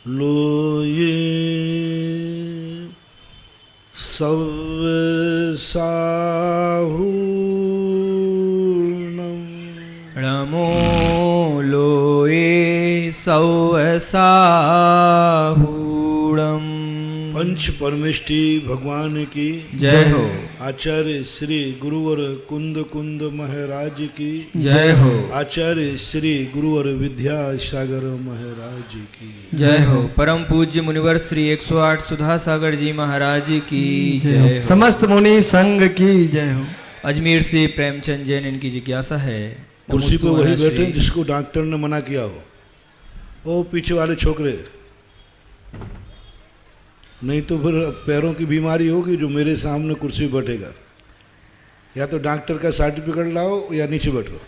लोये सव्यसाहूर्णम् नमो लोये सव्यसाहूणम्। पंच परमेष्टि भगवान की जय हो। आचार्य श्री गुरुवर कुंद कुंद महाराज की जय हो। आचार्य श्री गुरुवर विद्यासागर महाराज की जय हो। परम पूज्य मुनिवर श्री 108 सुधा सागर जी महाराज की जय हो। समस्त मुनि संघ की जय हो। अजमेर से प्रेमचंद जैन इनकी जिज्ञासा है। कुर्सी पे वही बैठे जिसको डॉक्टर ने मना किया हो, वो पीछे वाले छोकरे, नहीं तो फिर पैरों की बीमारी होगी जो मेरे सामने कुर्सी पे बैठेगा। या तो डॉक्टर का सर्टिफिकेट लाओ या नीचे बैठो।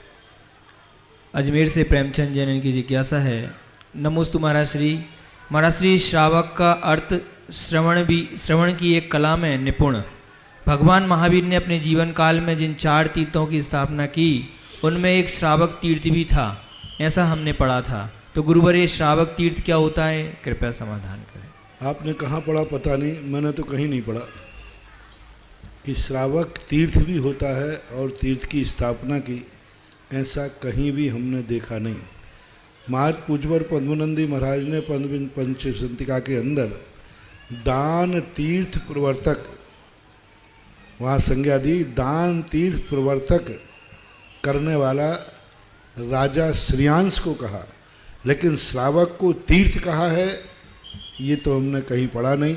अजमेर से प्रेमचंद जैन इनकी जिज्ञासा है। नमोस्तु महाराज श्री। महाराज श्री, श्रावक का अर्थ श्रवण की एक कला में निपुण। भगवान महावीर ने अपने जीवन काल में जिन 4 तीर्थों की स्थापना की उनमें एक श्रावक तीर्थ भी था, ऐसा हमने पढ़ा था। तो गुरुवर, ये श्रावक तीर्थ क्या होता है, कृपया समाधान करें। आपने कहाँ पढ़ा पता नहीं, मैंने तो कहीं नहीं पढ़ा कि श्रावक तीर्थ भी होता है और तीर्थ की स्थापना की, ऐसा कहीं भी हमने देखा नहीं। महाराज पूज्यवर पद्मनंदी महाराज ने पंचसंतिका के अंदर दान तीर्थ प्रवर्तक, वहाँ संज्ञा दी, दान तीर्थ प्रवर्तक करने वाला राजा श्रेयांश को कहा, लेकिन श्रावक को तीर्थ कहा है ये तो हमने कहीं पढ़ा नहीं।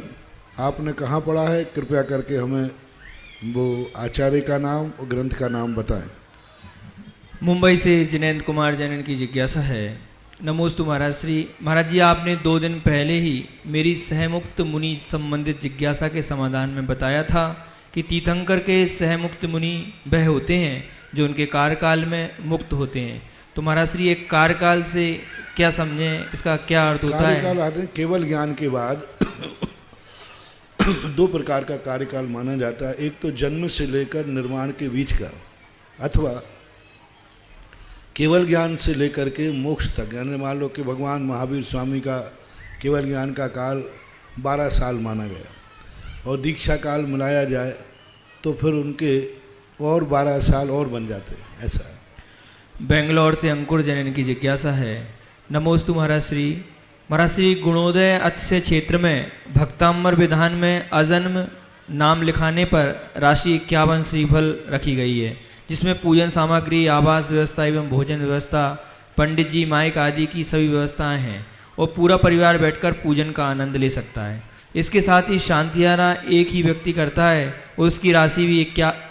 आपने कहाँ पढ़ा है, कृपया करके हमें वो आचार्य का नाम और ग्रंथ का नाम बताएं। मुंबई से जिनेंद्र कुमार जैन की जिज्ञासा है। नमोस्तु महाराज श्री। महाराज जी, आपने 2 दिन पहले ही मेरी सहमुक्त मुनि संबंधित जिज्ञासा के समाधान में बताया था कि तीर्थंकर के सहमुक्त मुनि वह होते हैं जो उनके कार्यकाल में मुक्त होते हैं। तो महाराज श्री, एक कार्यकाल से क्या समझें, इसका क्या अर्थ होता है? कार्यकाल आते हैं केवल ज्ञान के बाद 2 प्रकार का कार्यकाल माना जाता है। एक तो जन्म से लेकर निर्वाण के बीच का, अथवा केवल ज्ञान से लेकर के मोक्ष तक। यानी मान लो कि भगवान महावीर स्वामी का केवल ज्ञान का काल 12 साल माना गया और दीक्षा काल मिलाया जाए तो फिर उनके और 12 साल और बन जाते हैं, ऐसा है। बेंगलोर से अंकुर जैन की जिज्ञासा है। नमोस्तु महाराज श्री। महाराज श्री, गुणोदय अतिशय क्षेत्र में भक्ताम्बर विधान में अजन्म नाम लिखाने पर राशि 51 श्रीफल रखी गई है, जिसमें पूजन सामग्री, आवास व्यवस्था एवं भोजन व्यवस्था, पंडित जी, माइक आदि की सभी व्यवस्थाएं हैं और पूरा परिवार बैठकर पूजन का आनंद ले सकता है। इसके साथ ही शांतियारा एक ही व्यक्ति करता है और उसकी राशि भी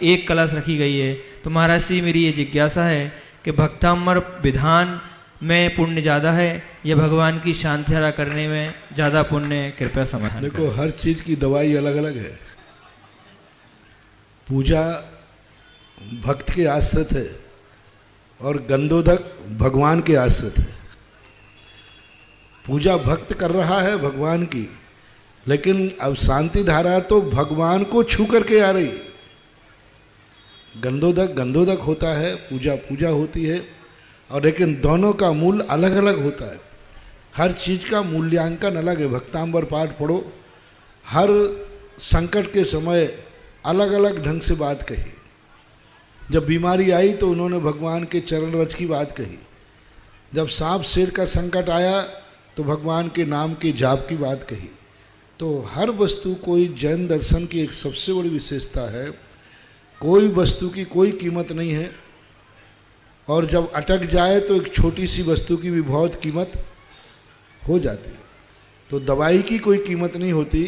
एक कलश रखी गई है। तो महाराज श्री, मेरी ये जिज्ञासा है कि भक्ताम्बर विधान में पुण्य ज़्यादा है या भगवान की शांतियारा करने में ज़्यादा पुण्य है, कृपया समाधान। देखो, हर चीज़ की दवाई अलग अलग है। पूजा भक्त के आश्रित है और गंधोदक भगवान के आश्रित है। पूजा भक्त कर रहा है भगवान की, लेकिन अब शांति धारा तो भगवान को छू करके आ रही। गंधोदक होता है, पूजा होती है, और लेकिन दोनों का मूल अलग अलग होता है। हर चीज़ का मूल्यांकन अलग है। भक्तांबर पाठ पढ़ो, हर संकट के समय अलग अलग ढंग से बात कही। जब बीमारी आई तो उन्होंने भगवान के चरण रज की बात कही। जब सांप शेर का संकट आया तो भगवान के नाम के जाप की बात कही। तो हर वस्तु, कोई जैन दर्शन की एक सबसे बड़ी विशेषता है, कोई वस्तु की कोई कीमत नहीं है, और जब अटक जाए तो एक छोटी सी वस्तु की भी बहुत कीमत हो जाती है। तो दवाई की कोई कीमत नहीं होती,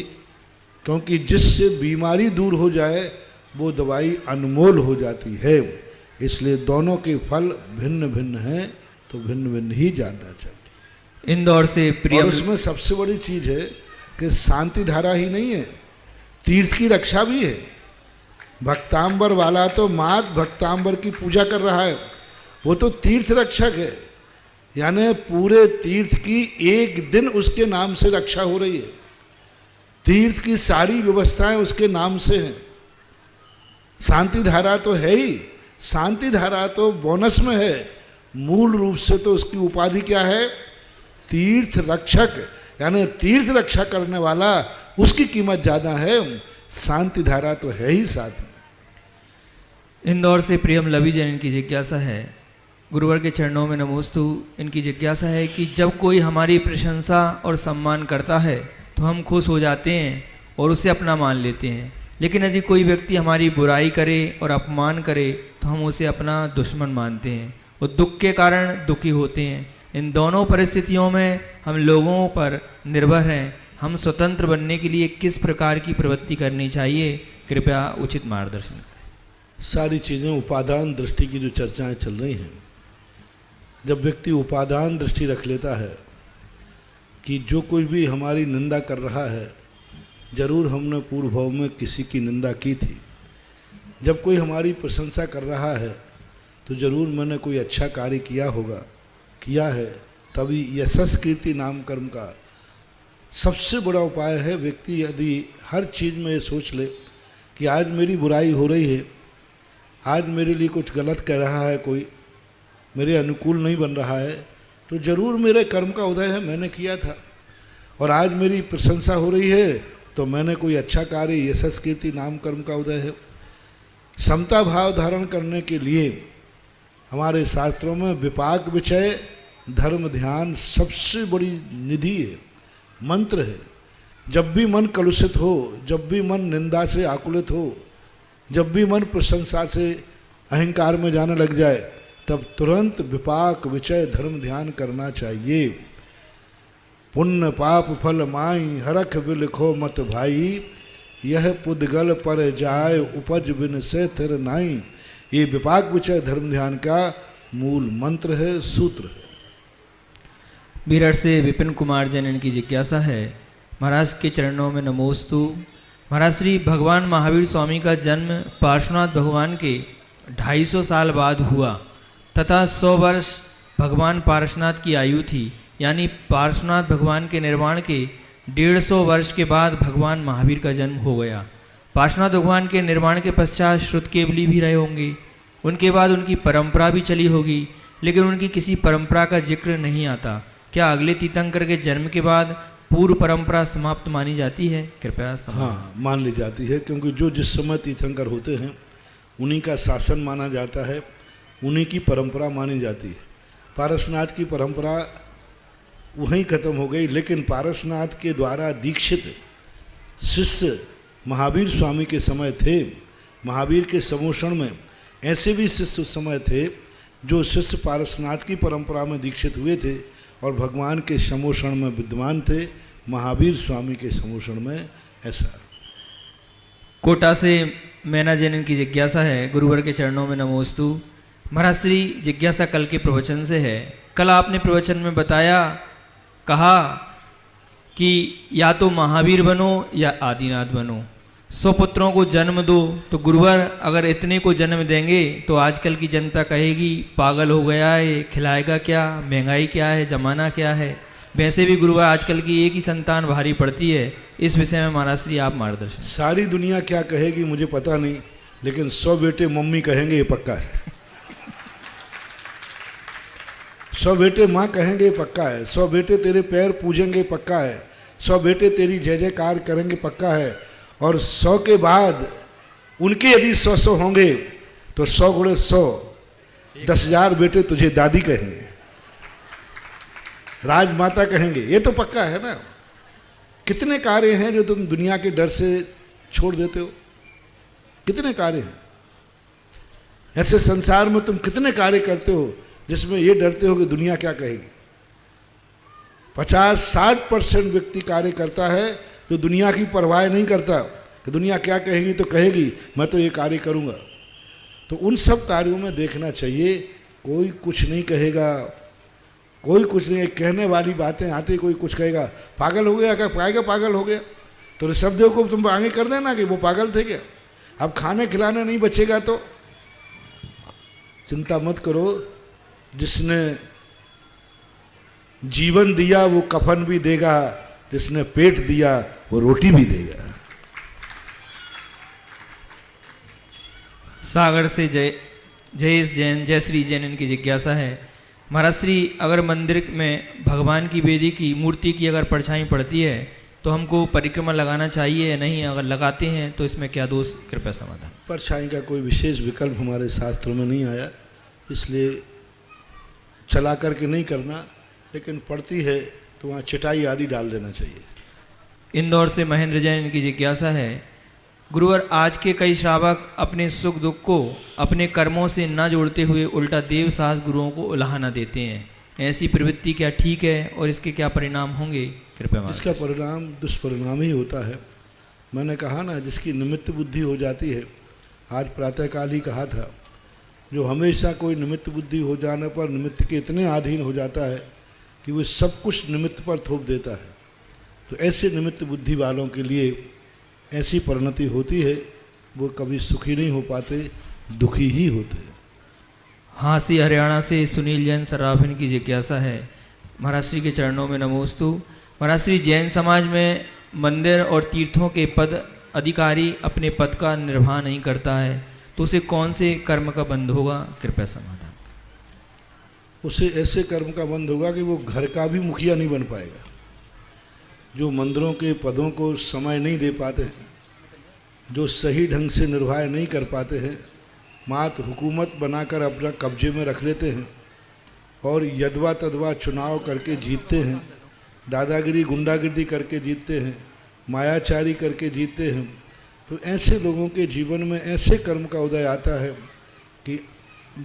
क्योंकि जिससे बीमारी दूर हो जाए वो दवाई अनमोल हो जाती है। इसलिए दोनों के फल भिन्न भिन्न हैं, तो भिन्न भिन्न ही जानना चाहिए। इंदौर से प्रिय। और उसमें सबसे बड़ी चीज़ है कि शांति धारा ही नहीं है, तीर्थ की रक्षा भी है। भक्तांबर वाला तो मात भक्तांबर की पूजा कर रहा है, वो तो तीर्थ रक्षक है। यानी पूरे तीर्थ की एक दिन उसके नाम से रक्षा हो रही है। तीर्थ की सारी व्यवस्थाएं उसके नाम से हैं। शांति धारा तो है ही, शांति धारा तो बोनस में है। मूल रूप से तो उसकी उपाधि क्या है? तीर्थ रक्षक। यानी तीर्थ रक्षा करने वाला उसकी कीमत ज़्यादा है, शांति धारा तो है ही साथ में। इंदौर से प्रियम लवी जैन इनकी जिज्ञासा है, गुरुवर के चरणों में नमोस्तु। इनकी जिज्ञासा है कि जब कोई हमारी प्रशंसा और सम्मान करता है तो हम खुश हो जाते हैं और उसे अपना मान लेते हैं, लेकिन यदि कोई व्यक्ति हमारी बुराई करे और अपमान करे तो हम उसे अपना दुश्मन मानते हैं और दुख के कारण दुखी होते हैं। इन दोनों परिस्थितियों में हम लोगों पर निर्भर हैं। हम स्वतंत्र बनने के लिए किस प्रकार की प्रवृत्ति करनी चाहिए? कृपया उचित मार्गदर्शन करें। सारी चीज़ें उपादान दृष्टि की जो चर्चाएं चल रही हैं, जब व्यक्ति उपादान दृष्टि रख लेता है कि जो कोई भी हमारी निंदा कर रहा है, जरूर हमने पूर्व भाव में किसी की निंदा की थी। जब कोई हमारी प्रशंसा कर रहा है तो जरूर मैंने कोई अच्छा कार्य किया होगा, किया है, तभी यशस कीर्ति नाम कर्म का सबसे बड़ा उपाय है। व्यक्ति यदि हर चीज़ में ये सोच ले कि आज मेरी बुराई हो रही है, आज मेरे लिए कुछ गलत कह रहा है, कोई मेरे अनुकूल नहीं बन रहा है, तो ज़रूर मेरे कर्म का उदय है, मैंने किया था। और आज मेरी प्रशंसा हो रही है तो मैंने कोई अच्छा कार्य, यशस कीर्ति नाम कर्म का उदय है। समता भाव धारण करने के लिए हमारे शास्त्रों में विपाक विचय धर्म ध्यान सबसे बड़ी निधि है, मंत्र है। जब भी मन कलुषित हो, जब भी मन निंदा से आकुलित हो, जब भी मन प्रशंसा से अहंकार में जाने लग जाए, तब तुरंत विपाक विचय धर्म ध्यान करना चाहिए। पुण्य पाप फल माई हरख बिलखो मत भाई, यह पुद्गल पर जाय उपज बिन से थिर नाई। ये विपाक विचय धर्म ध्यान का मूल मंत्र है, सूत्र है। बीरठ से विपिन कुमार जैन इनकी जिज्ञासा है, महाराज के चरणों में नमोस्तु। महाराज श्री भगवान महावीर स्वामी का जन्म पार्श्वनाथ भगवान के 250 साल बाद हुआ तथा 100 वर्ष भगवान पार्श्वनाथ की आयु थी, यानी पार्श्वनाथ भगवान के निर्वाण के 150 वर्ष के बाद भगवान महावीर का जन्म हो गया। पार्श्वनाथ भगवान के निर्माण के पश्चात श्रुतकेवली भी रहे होंगे, उनके बाद उनकी परंपरा भी चली होगी, लेकिन उनकी किसी परंपरा का जिक्र नहीं आता। क्या अगले तीर्थंकर के जन्म के बाद पूर्व परंपरा समाप्त मानी जाती है? कृपया हाँ, मान ली जाती है, क्योंकि जो जिस समय तीर्थंकर होते हैं उन्हीं का शासन माना जाता है, उन्हीं की परंपरा मानी जाती है। पारसनाथ की परंपरा वहीं खत्म हो गई, लेकिन पारसनाथ के द्वारा दीक्षित शिष्य महावीर स्वामी के समय थे। महावीर के समोषण में ऐसे भी शिष्य उस समय थे जो शिष्य पारसनाथ की परंपरा में दीक्षित हुए थे और भगवान के समोषण में विद्वान थे। महावीर स्वामी के समोषण में ऐसा। कोटा से मैना जैन की जिज्ञासा है, गुरुवर के चरणों में नमोस्तु। महाराज श्री जिज्ञासा कल के प्रवचन से है। कल आपने प्रवचन में बताया, कहा कि या तो महावीर बनो या आदिनाथ बनो, 100 पुत्रों को जन्म दो। तो गुरुवर अगर इतने को जन्म देंगे तो आजकल की जनता कहेगी पागल हो गया है, खिलाएगा क्या, महंगाई क्या है, जमाना क्या है। वैसे भी गुरुवर आजकल की एक ही संतान भारी पड़ती है। इस विषय में महाराज श्री आप मार्गदर्शन। सारी दुनिया क्या कहेगी मुझे पता नहीं, लेकिन 100 बेटे मम्मी कहेंगे ये पक्का है। 100 बेटे माँ कहेंगे पक्का है। 100 बेटे तेरे पैर पूजेंगे पक्का है। 100 बेटे तेरी जय जयकार करेंगे पक्का है। और 100 के बाद उनके यदि 100 होंगे तो 100 गुणे 100 10,000 बेटे तुझे दादी कहेंगे, राजमाता कहेंगे। ये तो पक्का है ना। कितने कार्य हैं जो तुम दुनिया के डर से छोड़ देते हो? कितने कार्य हैं ऐसे संसार में? तुम कितने कार्य करते हो जिसमें ये डरते हो कि दुनिया क्या कहेगी? 50-60% व्यक्ति कार्य करता है जो दुनिया की परवाह नहीं करता कि दुनिया क्या कहेगी, तो कहेगी मैं तो ये कार्य करूँगा। तो उन सब कार्यों में देखना चाहिए, कोई कुछ नहीं कहेगा, कोई कुछ नहीं। कहने वाली बातें आती, कोई कुछ कहेगा पागल हो गया, क्या कहेगा पागल हो गया? तो ऋषभदेव को तुम आगे कर देना कि वो पागल थे क्या। अब खाने खिलाने नहीं बचेगा तो चिंता मत करो, जिसने जीवन दिया वो कफन भी देगा, जिसने पेट दिया वो रोटी भी देगा। सागर से जयेश जैन, जयश्री जैन इनकी जिज्ञासा है, महाराज श्री, अगर मंदिर में भगवान की वेदी की मूर्ति की अगर परछाई पड़ती है तो हमको परिक्रमा लगाना चाहिए या नहीं? अगर लगाते हैं तो इसमें क्या दोष? कृपया समाधान। परछाई का कोई विशेष विकल्प हमारे शास्त्रों में नहीं आया, इसलिए चला करके नहीं करना, लेकिन पड़ती है तो वहाँ चटाई आदि डाल देना चाहिए। इंदौर से महेंद्र जैन की जिज्ञासा है, गुरुवर, आज के कई श्रावक अपने सुख दुख को अपने कर्मों से न जोड़ते हुए उल्टा देव साहस गुरुओं को उलाहना देते हैं। ऐसी प्रवृत्ति क्या ठीक है और इसके क्या परिणाम होंगे? कृपया मार्गदर्शन। इसका परिणाम दुष्परिणाम ही होता है। मैंने कहा ना, जिसकी निमित्त बुद्धि हो जाती है, आज प्रातःकाल ही कहा था, जो हमेशा कोई निमित्त बुद्धि हो जाने पर निमित्त के इतने अधीन हो जाता है कि वो सब कुछ निमित्त पर थोप देता है। तो ऐसे निमित्त बुद्धि वालों के लिए ऐसी परिणति होती है, वो कभी सुखी नहीं हो पाते, दुखी ही होते हैं। हाँसी हरियाणा से सुनील जैन सराफिन की जिज्ञासा है, महाराज श्री के चरणों में नमोस्तु। महाराज श्री, जैन समाज में मंदिर और तीर्थों के पद अधिकारी अपने पद का निर्वाह नहीं करता है तो उसे कौन से कर्म का बंध होगा? कृपया समाधान। उसे ऐसे कर्म का बंध होगा कि वो घर का भी मुखिया नहीं बन पाएगा। जो मंदिरों के पदों को समय नहीं दे पाते हैं, जो सही ढंग से निर्वाह नहीं कर पाते हैं, मात्र हुकूमत बनाकर अपना कब्जे में रख लेते हैं और यदवा तदवा चुनाव करके जीतते हैं, दादागिरी गुंडागिर्दी करके जीतते हैं, मायाचारी करके जीतते हैं, तो ऐसे लोगों के जीवन में ऐसे कर्म का उदय आता है कि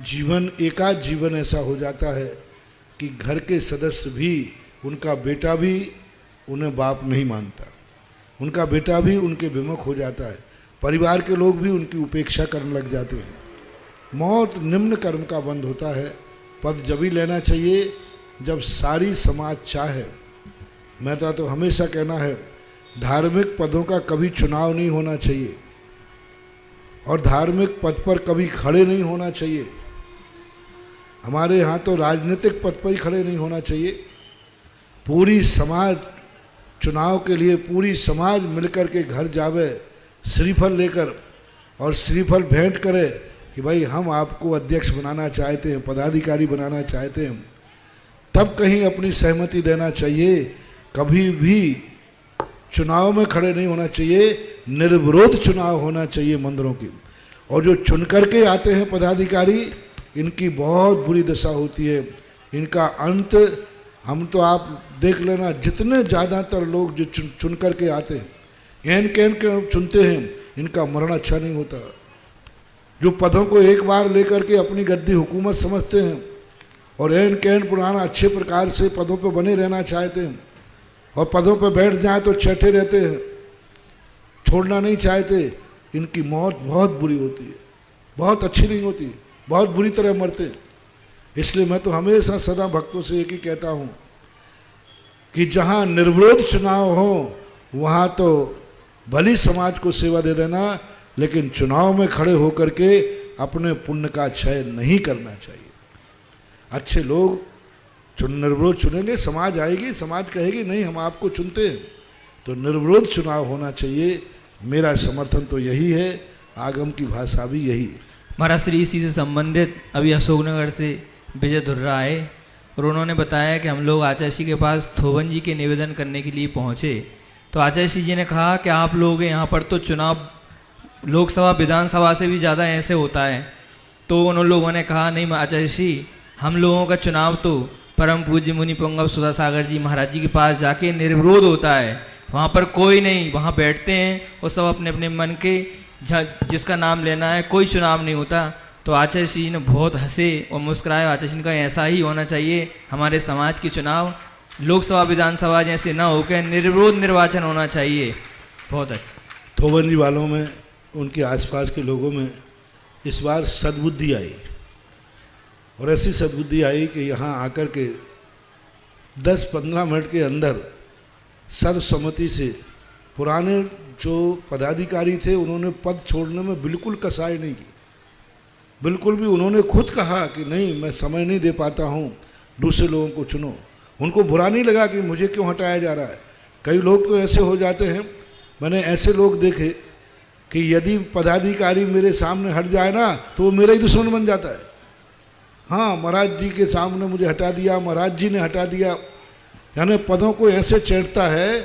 जीवन एकाध जीवन ऐसा हो जाता है कि घर के सदस्य भी, उनका बेटा भी उन्हें बाप नहीं मानता, उनका बेटा भी उनके विमुख हो जाता है, परिवार के लोग भी उनकी उपेक्षा करने लग जाते हैं। मौत निम्न कर्म का बंध होता है। पद जब ही लेना चाहिए जब सारी समाज चाहे। मेरा तो हमेशा कहना है, धार्मिक पदों का कभी चुनाव नहीं होना चाहिए और धार्मिक पद पर कभी खड़े नहीं होना चाहिए। हमारे यहाँ तो राजनीतिक पद पर ही खड़े नहीं होना चाहिए। पूरी समाज चुनाव के लिए, पूरी समाज मिलकर के घर जावे श्रीफल लेकर और श्रीफल भेंट करे कि भाई हम आपको अध्यक्ष बनाना चाहते हैं, पदाधिकारी बनाना चाहते हैं, तब कहीं अपनी सहमति देना चाहिए। कभी भी चुनाव में खड़े नहीं होना चाहिए, निर्विरोध चुनाव होना चाहिए मंदिरों की। और जो चुन करके आते हैं पदाधिकारी, इनकी बहुत बुरी दशा होती है। इनका अंत हम तो आप देख लेना, जितने ज़्यादातर लोग जो चुन करके आते हैं, एन कैन के चुनते हैं, इनका मरण अच्छा नहीं होता। जो पदों को एक बार लेकर के अपनी गद्दी हुकूमत समझते हैं और एन कैन पुराना अच्छे प्रकार से पदों पर बने रहना चाहते हैं और पदों पर बैठ जाएं तो चटे रहते हैं, छोड़ना नहीं चाहते, इनकी मौत बहुत बुरी होती है, बहुत अच्छी नहीं होती, बहुत बुरी तरह मरते हैं। इसलिए मैं तो हमेशा सदा भक्तों से एक ही कहता हूँ कि जहाँ निर्विरोध चुनाव हो वहाँ तो भली समाज को सेवा दे देना, लेकिन चुनाव में खड़े होकर के अपने पुण्य का क्षय नहीं करना चाहिए। अच्छे लोग निर्विरोध चुनेंगे, समाज आएगी, समाज कहेगी नहीं हम आपको चुनते हैं, तो निर्विरोध चुनाव होना चाहिए। मेरा समर्थन तो यही है, आगम की भाषा भी यही है। महाराज श्री, इसी से संबंधित अभी अशोकनगर से विजय धुर्रा आए और उन्होंने बताया कि हम लोग आचार्य जी के पास थोवन जी के निवेदन करने के लिए पहुँचे, तो आचार्य जी ने कहा कि आप लोग यहाँ पर तो चुनाव लोकसभा विधानसभा से भी ज़्यादा ऐसे होता है। तो उन लोगों ने कहा नहीं आचार्य जी, हम लोगों का चुनाव तो परम पूज्य मुनि पुंगव सुधा सागर जी महाराज जी के पास जाके निर्विरोध होता है। वहाँ पर कोई नहीं, वहाँ बैठते हैं और सब अपने अपने मन के जिसका नाम लेना है, कोई चुनाव नहीं होता। तो आचार्य जी ने बहुत हंसे और मुस्कुराए। आचार्य जी का ऐसा ही होना चाहिए, हमारे समाज के चुनाव लोकसभा विधानसभा जैसे ना होकर निर्विरोध निर्वाचन होना चाहिए। बहुत अच्छा। थोवन जी वालों में, उनके आसपास के लोगों में इस बार सद्बुद्धि आई और ऐसी सद्बुद्धि आई कि यहाँ आकर के 10-15 मिनट के अंदर सर्वसम्मति से पुराने जो पदाधिकारी थे उन्होंने पद छोड़ने में बिल्कुल कसाई नहीं की, बिल्कुल भी। उन्होंने खुद कहा कि नहीं मैं समय नहीं दे पाता हूँ, दूसरे लोगों को चुनो। उनको बुरा नहीं लगा कि मुझे क्यों हटाया जा रहा है। कई लोग तो ऐसे हो जाते हैं, मैंने ऐसे लोग देखे कि यदि पदाधिकारी मेरे सामने हट जाए ना तो वो मेरा ही दुश्मन बन जाता है। हाँ, महाराज जी के सामने मुझे हटा दिया, महाराज जी ने हटा दिया। यानी पदों को ऐसे चढ़ता है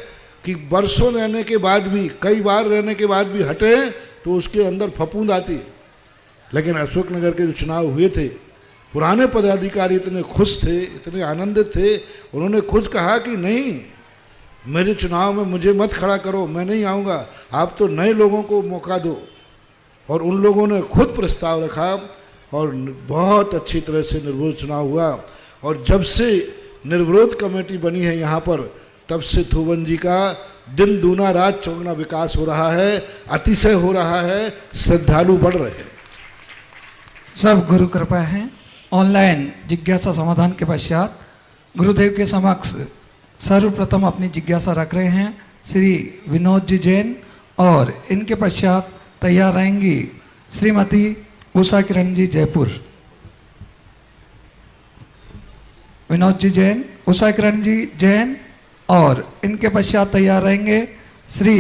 कि बरसों रहने के बाद भी, कई बार रहने के बाद भी हटे तो उसके अंदर फफूंद आती है। लेकिन अशोकनगर के जो चुनाव हुए थे, पुराने पदाधिकारी इतने खुश थे, इतने आनंदित थे, उन्होंने खुद कहा कि नहीं, मेरे चुनाव में मुझे मत खड़ा करो, मैं नहीं आऊँगा, आप तो नए लोगों को मौका दो। और उन लोगों ने खुद प्रस्ताव रखा और बहुत अच्छी तरह से निर्विरोध चुनाव हुआ। और जब से निर्विरोध कमेटी बनी है यहाँ पर, तब से थोबन जी का दिन दूना रात चौगुना विकास हो रहा है, अतिशय हो रहा है, श्रद्धालु बढ़ रहे हैं। सब गुरु कृपा है। ऑनलाइन जिज्ञासा समाधान के पश्चात गुरुदेव के समक्ष सर्वप्रथम अपनी जिज्ञासा रख रहे हैं श्री विनोद जी जैन, और इनके पश्चात तैयार रहेंगी श्रीमती उषा किरण जी जयपुर। विनोद जी जैन, उषा किरण जी जैन, और इनके पश्चात तैयार रहेंगे श्री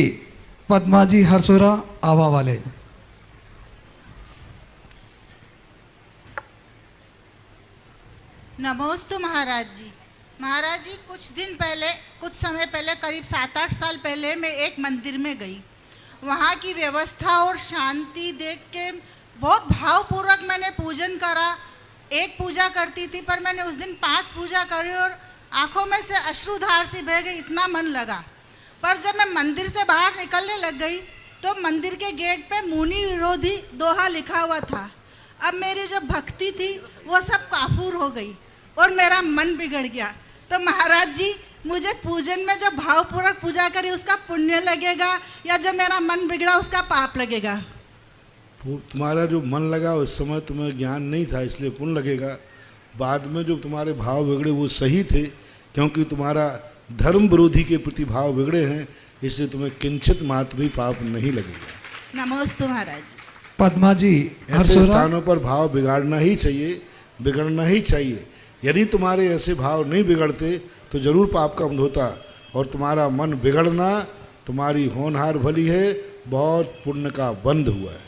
पद्मा जी हरसोरा आवा वाले। नमोस्तु महाराज जी। महाराज जी, कुछ समय पहले, करीब 7-8 साल पहले मैं एक मंदिर में गई। वहाँ की व्यवस्था और शांति देख के बहुत भावपूर्वक मैंने पूजन करा। एक पूजा करती थी, पर मैंने उस दिन 5 पूजा करी और आंखों में से अश्रुधार सी बह गई, इतना मन लगा। पर जब मैं मंदिर से बाहर निकलने लग गई तो मंदिर के गेट पे मुनि विरोधी दोहा लिखा हुआ था। अब मेरी जो भक्ति थी वो सब काफूर हो गई और मेरा मन बिगड़ गया। तो महाराज जी, मुझे पूजन में जो भावपूर्वक पूजा करी उसका पुण्य लगेगा या जो मेरा मन बिगड़ा उसका पाप लगेगा? तुम्हारा जो मन लगा उस समय तुम्हें ज्ञान नहीं था, इसलिए पुण्य लगेगा। बाद में जो तुम्हारे भाव बिगड़े वो सही थे, क्योंकि तुम्हारा धर्म विरोधी के प्रति भाव बिगड़े हैं, इसलिए तुम्हें किंचित मात्र भी पाप नहीं लगेगा। नमोस्तु महाराज। पद्मा जी ऐसे स्थानों पर भाव बिगाड़ना ही चाहिए, बिगड़ना ही चाहिए। यदि तुम्हारे ऐसे भाव नहीं बिगड़ते तो जरूर पाप का बंध होता। और तुम्हारा मन बिगड़ना तुम्हारी होनहार भली है, बहुत पुण्य का बंध हुआ है।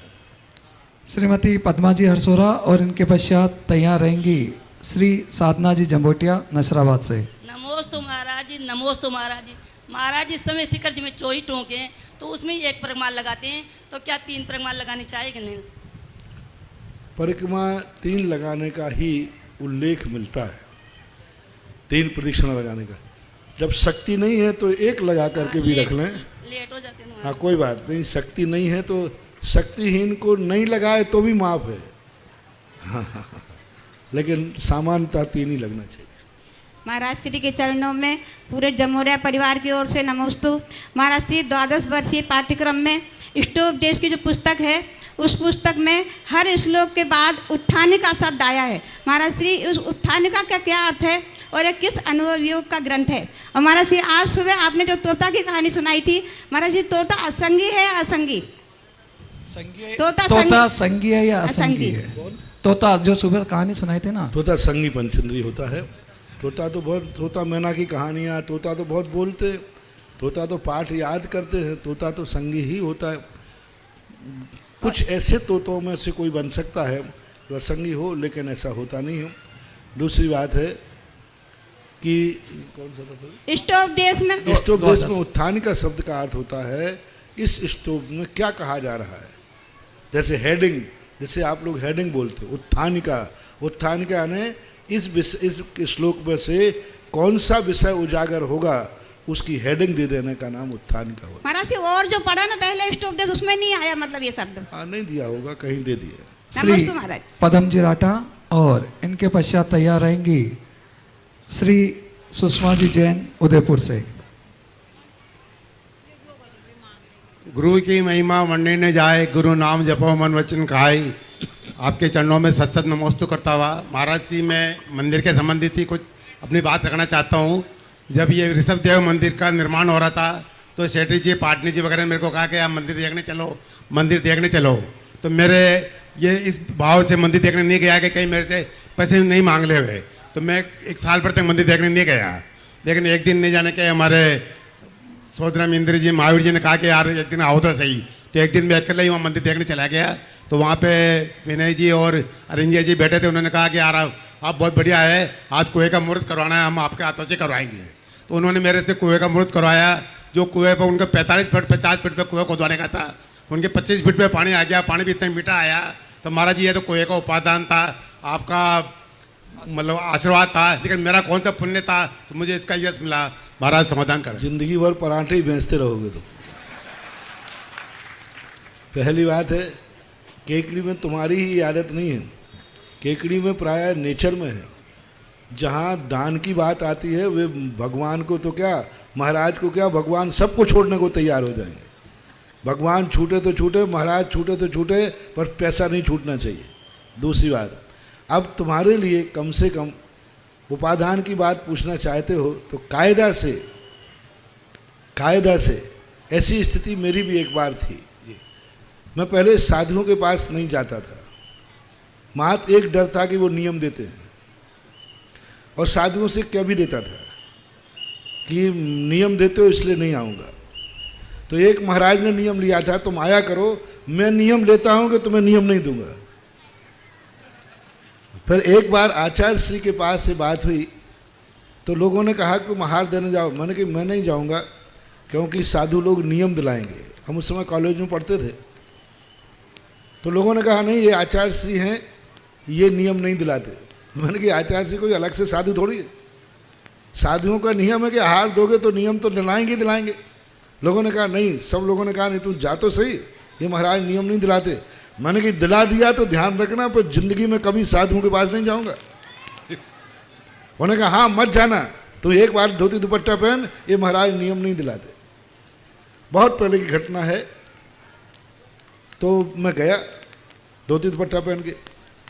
श्रीमती पद्मा जी हरसोरा, और इनके पश्चात तैयार रहेंगी श्री साधना जी जंबोटिया नसराबाद से। नमोस्तु महाराज जी, नमोस्तु महाराज जी। महाराज जी, इस समय शिखर जी में चोरी टोंके तो उसमें ही एक परिक्रमा लगाते हैं, तो क्या 3 परिक्रमा लगानी चाहिए कि नहीं? परिक्रमा 3 लगाने का ही उल्लेख मिलता है, 3 प्रदक्षिणा लगाने का। जब शक्ति नहीं है तो 1 लगा करके भी रख लें, लेट हो जाते हैं। हाँ, कोई बात नहीं। शक्ति नहीं है तो शक्तिहीन को नहीं लगाए तो भी माफ है। हाँ, लेकिन सामान्यतः 3 ही लगना चाहिए। महाराज श्री के चरणों में पूरे जमोरिया परिवार की ओर से नमोस्तु। महाराज श्री 12 वर्षीय पाठ्यक्रम में इष्टोपदेश की जो पुस्तक है, उस पुस्तक में हर श्लोक के बाद उत्थानिका शब्द आया है। महाराज श्री, उस उत्थानिका का क्या अर्थ है और यह किस अनुभव योग का ग्रंथ है? और महाराज श्री, आज सुबह आपने जो तोता की कहानी सुनाई थी, महाराज जी, तोता असंगी है या असंगी? तोता संगी है या असंगी है? तोता जो सुबह कहानी सुनाई थी ना, तोता संगी पंचेंद्रिय होता है। तोता मैना की कहानियाँ, तोता तो बहुत बोलते, तोता तो पाठ याद करते हैं, तोता तो संगी ही होता है। कुछ ऐसे तोतों में से कोई बन सकता है जो असंगी हो, लेकिन ऐसा होता नहीं हो। दूसरी बात है कि कौन सा था? इष्टोपदेश में, इष्टोपदेश में उत्थानिका शब्द का अर्थ होता है इस इष्टोप में क्या कहा जा रहा है। जैसे हेडिंग, जैसे आप लोग हेडिंग बोलते हो, उत्थानिका। उत्थानिका यानी इस श्लोक में से कौन सा विषय उजागर होगा, उसकी हेडिंग दे देने का नाम उत्थानिका होगा। महाराज जी, और जो पढ़ा ना पहले इष्टोपदेश, उसमें नहीं आया मतलब ये शब्द? हाँ, नहीं दिया होगा, कहीं दे दिया। श्री नमस्ते महाराज। पदम जी राठा, और इनके पश्चात तैयार रहेंगी श्री सुषमा जी जैन उदयपुर से। गुरु की महिमा वर्णने न जाए, गुरु नाम जपो मन वचन खाए। आपके चरणों में सत सत नमोस्तु करता हुआ महाराज जी, मैं मंदिर के संबंधित ही कुछ अपनी बात रखना चाहता हूँ। जब ये ऋषभ देव मंदिर का निर्माण हो रहा था तो सेठी जी, पाटनी जी वगैरह ने मेरे को कहा कि आप मंदिर देखने चलो, मंदिर देखने चलो। तो मेरे ये इस भाव से मंदिर देखने नहीं गया कि कहीं मेरे से पैसे नहीं मांग ले हुए, तो मैं 1 साल भर तक मंदिर देखने नहीं गया। लेकिन एक दिन नहीं जाने के हमारे सोदराम इंद्र जी, महावीर जी ने कहा कि यार एक दिन आओ तो सही। तो एक दिन मैं अकेला ही वहाँ मंदिर देखने चला गया। तो वहाँ पे विनय जी और अरिंजिया जी बैठे थे, उन्होंने कहा कि यार आप बहुत बढ़िया है, आज कुएं का मुहूर्त करवाना है, हम आपके हाथों से करवाएंगे। तो उन्होंने मेरे से कुएं का मुहूर्त करवाया। जो कुएं पर उनका 45 फीट 50 फीट पे कुएं खोदवाने का था, तो उनके 25 फीट पे पानी आ गया। पानी भी इतना मीठा आया। तो महाराज जी, ये तो कुएं का उपादान था, आपका मतलब आशीर्वाद था, लेकिन मेरा कौन सा पुण्य था तो मुझे इसका यश मिला। महाराज समाधान करें। जिंदगी भर पराठे ही बेचते रहोगे तो। पहली बात है, केकड़ी में तुम्हारी ही आदत नहीं है, केकड़ी में प्राय नेचर में है। जहाँ दान की बात आती है वे भगवान को तो क्या, महाराज को क्या, भगवान सबको छोड़ने को तैयार हो जाएंगे। भगवान छूटे तो छूटे, महाराज छूटे तो छूटे, पर पैसा नहीं छूटना चाहिए। दूसरी बात, अब तुम्हारे लिए कम से कम उपादान की बात पूछना चाहते हो तो कायदा से ऐसी स्थिति मेरी भी एक बार थी। मैं पहले साधुओं के पास नहीं जाता था, मात्र एक डर था कि वो नियम देते हैं, और साधुओं से क्या भी देता था कि नियम देते हो इसलिए नहीं आऊँगा। तो एक महाराज ने नियम लिया था, तुम आया करो, मैं नियम लेता हूँ कि तुम्हें नियम नहीं दूंगा। फिर एक बार आचार्य श्री के पास से बात हुई तो लोगों ने कहा कि तुम आहार देने जाओ। मैंने कहा मैं नहीं जाऊँगा, क्योंकि साधु लोग नियम दिलाएंगे। हम उस समय कॉलेज में पढ़ते थे। तो लोगों ने कहा नहीं, ये आचार्य श्री हैं, ये नियम नहीं दिलाते। मैंने कहा आचार्य श्री कोई अलग से साधु थोड़ी है, साधुओं का नियम है कि आहार दोगे तो नियम तो दिलाएंगे। लोगों ने कहा नहीं, सब लोगों ने कहा नहीं तुम जा तो सही, ये महाराज नियम नहीं दिलाते। मैंने कि दिला दिया तो ध्यान रखना, पर जिंदगी में कभी साधुओं के पास नहीं जाऊंगा। उन्होंने कहा हाँ मत जाना, तो एक बार धोती दुपट्टा पहन, ये महाराज नियम नहीं दिलाते। बहुत पहले की घटना है। तो मैं गया धोती दुपट्टा पहन के,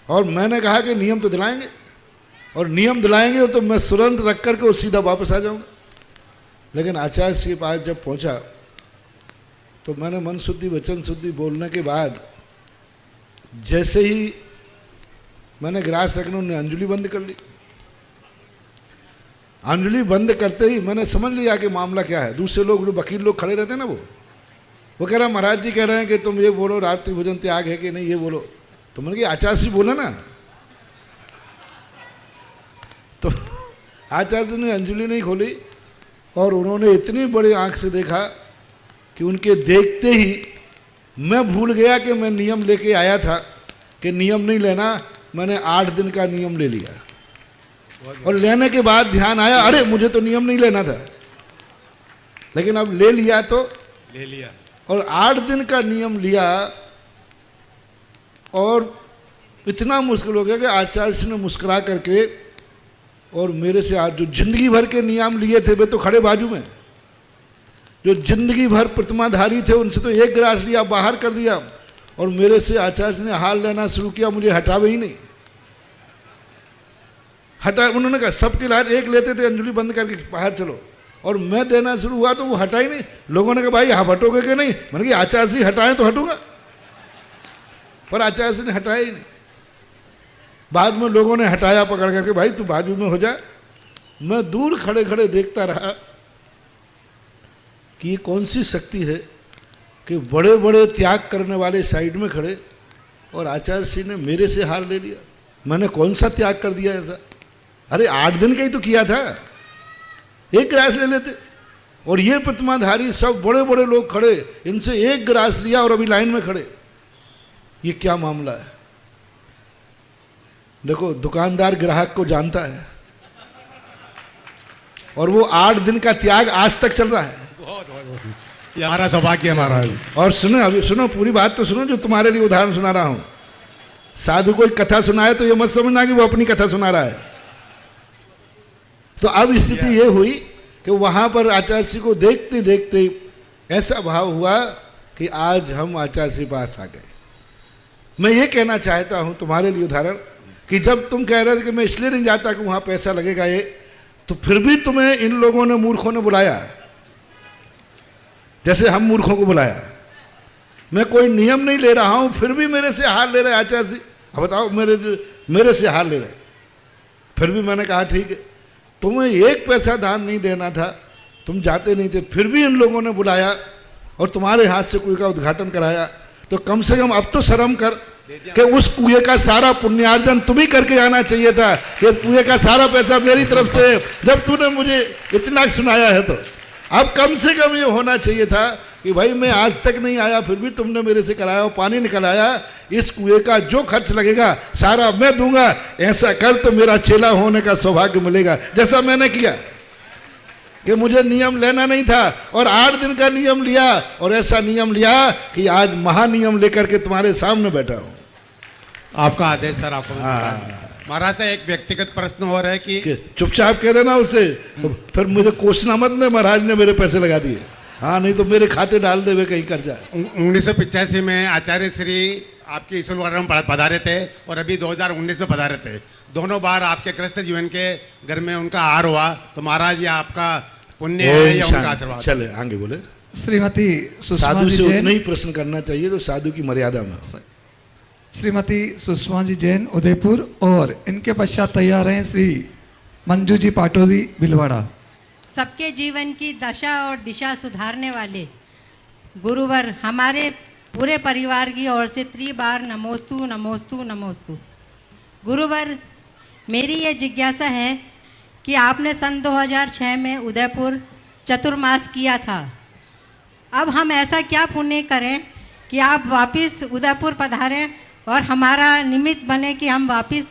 और मैंने कहा कि नियम तो दिलाएंगे, और नियम दिलाएंगे तो मैं तुरंत रख करके सीधा वापस आ जाऊंगा। लेकिन आचार्य के पास जब पहुंचा तो मैंने मन शुद्धि वचन शुद्धि बोलने के बाद जैसे ही मैंने ग्रास रखने, उन्होंने अंजलि बंद कर ली। अंजलि बंद करते ही मैंने समझ लिया कि मामला क्या है। दूसरे लोग, वकील लोग खड़े रहते हैं ना, वो कह रहा महाराज जी कह रहे हैं कि तुम ये बोलो रात्रि भोजन त्याग है कि नहीं, ये बोलो। तो मैंने कहा आचार्य जी बोला ना। तो आचार्य जी ने अंजलि नहीं खोली, और उन्होंने इतनी बड़ी आंख से देखा कि उनके देखते ही मैं भूल गया कि मैं नियम लेके आया था, कि नियम नहीं लेना। मैंने 8 दिन का नियम ले लिया, और लेने के बाद ध्यान आया अरे मुझे तो नियम नहीं लेना था, लेकिन अब ले लिया तो ले लिया। और 8 दिन का नियम लिया, और इतना मुश्किल हो गया कि आचार्य ने मुस्कुरा करके और मेरे से आज जो जिंदगी भर के नियम लिए थे वे तो खड़े बाजू में, जो जिंदगी भर प्रतिमाधारी थे उनसे तो एक गिलास लिया, बाहर कर दिया, और मेरे से आचार्य ने हाल लेना शुरू किया, मुझे हटावे ही नहीं। हटा, उन्होंने कहा सबके लायक एक लेते थे, अंजलि बंद करके बाहर चलो, और मैं देना शुरू हुआ तो वो हटा ही नहीं। लोगों ने कहा भाई आप हटोगे कि नहीं? मैंने कहा आचार्य जी हटाएं तो हटूंगा, पर आचार्य ने हटाया ही नहीं। बाद में लोगों ने हटाया पकड़ करके, भाई तू बाजू में हो जा। मैं दूर खड़े खड़े देखता रहा कि ये कौन सी शक्ति है कि बड़े बड़े त्याग करने वाले साइड में खड़े, और आचार्य श्री ने मेरे से हार ले लिया। मैंने कौन सा त्याग कर दिया ऐसा? अरे 8 दिन का ही तो किया था, एक गिलास ले लेते। और ये प्रतिमाधारी सब बड़े बड़े लोग खड़े, इनसे एक गिलास लिया और अभी लाइन में खड़े। ये क्या मामला है? देखो दुकानदार ग्राहक को जानता है, और वो 8 दिन का त्याग आज तक चल रहा है। ये हमारा सौभाग्य है महाराज। और सुनो, अभी सुनो, पूरी बात तो सुनो जो तुम्हारे लिए उदाहरण सुना रहा हूं। साधु कोई कथा सुनाए तो ये मत समझना कि वो अपनी कथा सुना रहा है। तो अब स्थिति ये हुई कि वहां पर आचार्य श्री को देखते देखते ऐसा भाव हुआ कि आज हम आचार्य श्री पास आ गए। मैं ये कहना चाहता हूं तुम्हारे लिए उदाहरण कि जब तुम कह रहे थे कि मैं इसलिए नहीं जाता कि वहां पैसा लगेगा ये, तो फिर भी तुम्हें इन लोगों ने मूर्खों ने बुलाया, जैसे हम मूर्खों को बुलाया। मैं कोई नियम नहीं ले रहा हूं, फिर भी मेरे से हार ले रहे आचार्य जी। अब बताओ, मेरे से हार ले रहे। फिर भी मैंने कहा ठीक है, तुम्हें 1 पैसा दान नहीं देना था, तुम जाते नहीं थे, फिर भी इन लोगों ने बुलाया और तुम्हारे हाथ से कोई का उद्घाटन कराया, तो कम से कम अब तो शर्म कर कि उस कुएं का सारा पुण्यार्जन तुम ही करके आना चाहिए था, कि कुएं का सारा पैसा मेरी तरफ से, जब तूने मुझे इतना सुनाया है तो अब कम से कम ये होना चाहिए था कि भाई मैं आज तक नहीं आया फिर भी तुमने मेरे से कराया और पानी निकल आया, इस कुएं का जो खर्च लगेगा सारा मैं दूंगा, ऐसा कर तो मेरा चेला होने का सौभाग्य मिलेगा। जैसा मैंने किया कि मुझे नियम लेना नहीं था और 8 दिन का नियम लिया, और ऐसा नियम लिया कि आज महानियम लेकर के तुम्हारे सामने बैठा हूं। आपका आदेश सर, आपको महाराज से एक व्यक्तिगत प्रश्न और है कि चुपचाप कह देना उसे, तो फिर मुझे कोसना मत में महाराज ने मेरे पैसे लगा दिए, हाँ नहीं तो मेरे खाते डाल दे वे कहीं कर जाए। 1985 में आचार्य श्री आपके ईश्वर में पधारे थे और अभी 2019 में पधारे थे। दोनों बार आपके गृहस्थ जीवन के घर में उनका आहार हुआ, तो महाराज ये आपका पुण्य है या उनका आशीर्वाद? चले आगे बोले। श्रीमती सुषमा साधु जी से जैन, उतना ही प्रश्न करना चाहिए जो साधु की मर्यादा में। श्रीमती सुषमा जी जैन उदयपुर, और इनके पश्चात तैयार हैं श्री मंजू जी पाटोदी भिलवाड़ा। सबके जीवन की दशा और दिशा सुधारने वाले गुरुवर हमारे पूरे परिवार की ओर से त्रिबार नमोस्तु नमोस्तु नमोस्तु। गुरुवर, मेरी ये जिज्ञासा है कि आपने सन 2006 में उदयपुर चतुर्मास किया था। अब हम ऐसा क्या पुण्य करें कि आप वापस उदयपुर पधारें और हमारा निमित्त बने कि हम वापस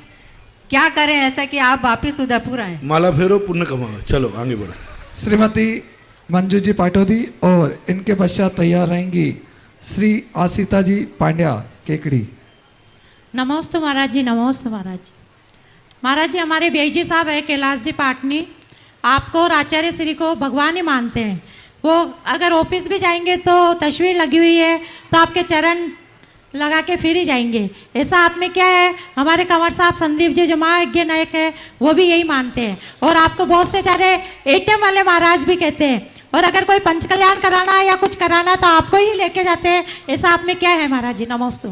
क्या करें ऐसा कि आप वापस उदयपुर आएँ? माला फेरो पुण्य कमाओ। चलो आगे बढ़ो। श्रीमती मंजू जी पाटोदी, और इनके पश्चात तैयार रहेंगी श्री आसिता जी पांड्या केकड़ी। नमोस्तु महाराज जी, नमोस्तु महाराज जी। महाराज जी, हमारे बेई जी साहब है कैलाश जी पाटनी, आपको और आचार्य श्री को भगवान ही मानते हैं। वो अगर ऑफिस भी जाएंगे तो तस्वीर लगी हुई है तो आपके चरण लगा के फिर ही जाएंगे। ऐसा आप में क्या है? हमारे कंवर साहब संदीप जी जो महायज्ञ नायक है वो भी यही मानते हैं, और आपको बहुत से सारे एटीएम वाले महाराज भी कहते हैं, और अगर कोई पंच कल्याण कराना है या कुछ कराना है तो आपको ही लेके जाते हैं। ऐसा आप में क्या है महाराज जी? नमस्ते।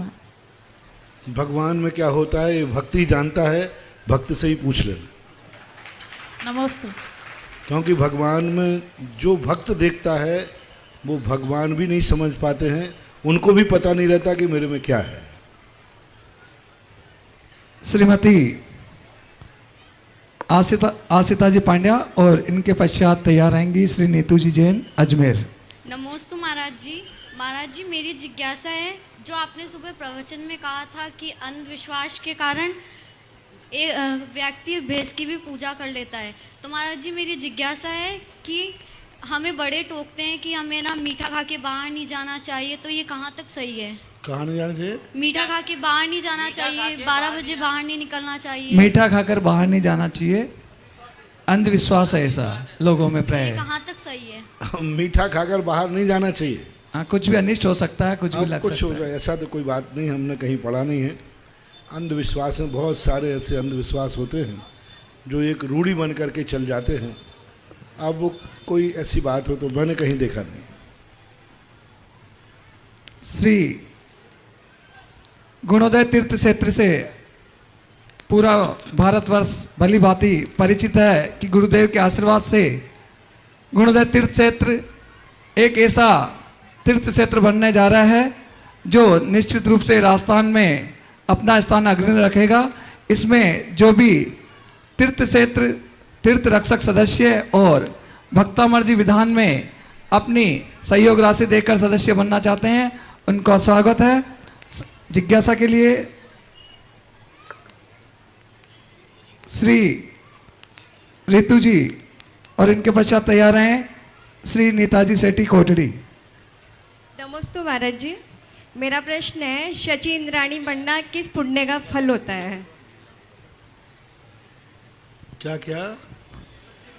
भगवान में क्या होता है ये भक्त ही जानता है, भक्त से ही पूछ लेना। नमस्ते। क्योंकि भगवान में जो भक्त देखता है वो भगवान भी नहीं समझ पाते हैं, उनको भी पता नहीं रहता कि मेरे में क्या है। श्रीमती आसिता जी पांड्या, और इनके पश्चात तैयार रहेंगी श्री नीतू जी जैन अजमेर। नमोस्तु महाराज जी। महाराज जी, मेरी जिज्ञासा है, जो आपने सुबह प्रवचन में कहा था कि अंधविश्वास के कारण व्यक्ति भैंस की भी पूजा कर लेता है, तो महाराज जी मेरी जिज्ञासा है कि हमें बड़े टोकते हैं कि हमें ना मीठा खा के बाहर नहीं जाना चाहिए, तो ये कहाँ तक सही है? कहाँ नहीं जाना चाहिए? मीठा खा के बाहर नहीं जाना चाहिए, 12 बजे बाहर नहीं निकलना चाहिए। मीठा खाकर बाहर नहीं जाना चाहिए, अंधविश्वास है ऐसा लोगों में प्राय। कहाँ तक सही है? मीठा खाकर बाहर नहीं जाना चाहिए। हाँ, कुछ भी अनिष्ट हो सकता है, कुछ भी लग कुछ हो सकता है। जाए ऐसा तो कोई बात नहीं, हमने कहीं पढ़ा नहीं है। अंधविश्वास में बहुत सारे ऐसे अंधविश्वास होते हैं जो एक रूढ़ी बन करके चल जाते हैं। अब वो कोई ऐसी बात हो तो मैंने कहीं देखा नहीं। श्री गुणोदय तीर्थ क्षेत्र से पूरा भारतवर्ष भली भांति परिचित है कि गुरुदेव के आशीर्वाद से गुणोदय तीर्थ क्षेत्र एक ऐसा तीर्थ क्षेत्र बनने जा रहा है जो निश्चित रूप से राजस्थान में अपना स्थान अग्रणी रखेगा। इसमें जो भी तीर्थ क्षेत्र तीर्थ रक्षक सदस्य और भक्तामर्जी विधान में अपनी सहयोग राशि देकर सदस्य बनना चाहते हैं, उनका स्वागत है। जिज्ञासा के लिए श्री रितु जी, और इनके पश्चात तैयार हैं श्री नेताजी सेठी कोटड़ी। नमस्ते महाराज जी, मेरा प्रश्न है, शची इंद्राणी बनना किस पुण्य का फल होता है? क्या क्या?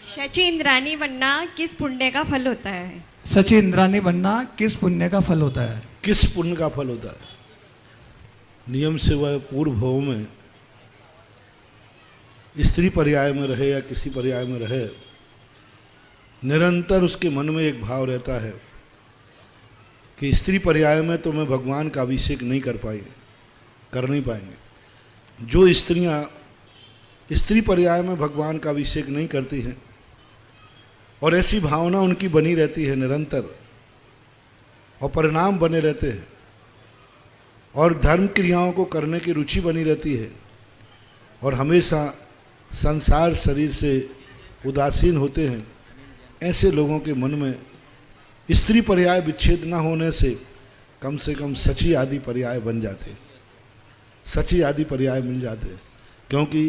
शची इंद्राणी बनना किस पुण्य का फल होता है? सची इंद्राणी बनना किस पुण्य का फल होता है? किस पुण्य का फल होता है? नियम से वह पूर्व भाव में स्त्री पर्याय में रहे या किसी पर्याय में रहे, निरंतर उसके मन में एक भाव रहता है कि स्त्री पर्याय में तो मैं भगवान का अभिषेक नहीं कर नहीं पाएंगे। जो स्त्रियां स्त्री पर्याय में भगवान का अभिषेक नहीं करती हैं और ऐसी भावना उनकी बनी रहती है निरंतर और परिणाम बने रहते हैं, और धर्म क्रियाओं को करने की रुचि बनी रहती है और हमेशा संसार शरीर से उदासीन होते हैं, ऐसे लोगों के मन में स्त्री पर्याय विच्छेद न होने से कम सची आदि पर्याय बन जाते, सची आदि पर्याय मिल जाते, क्योंकि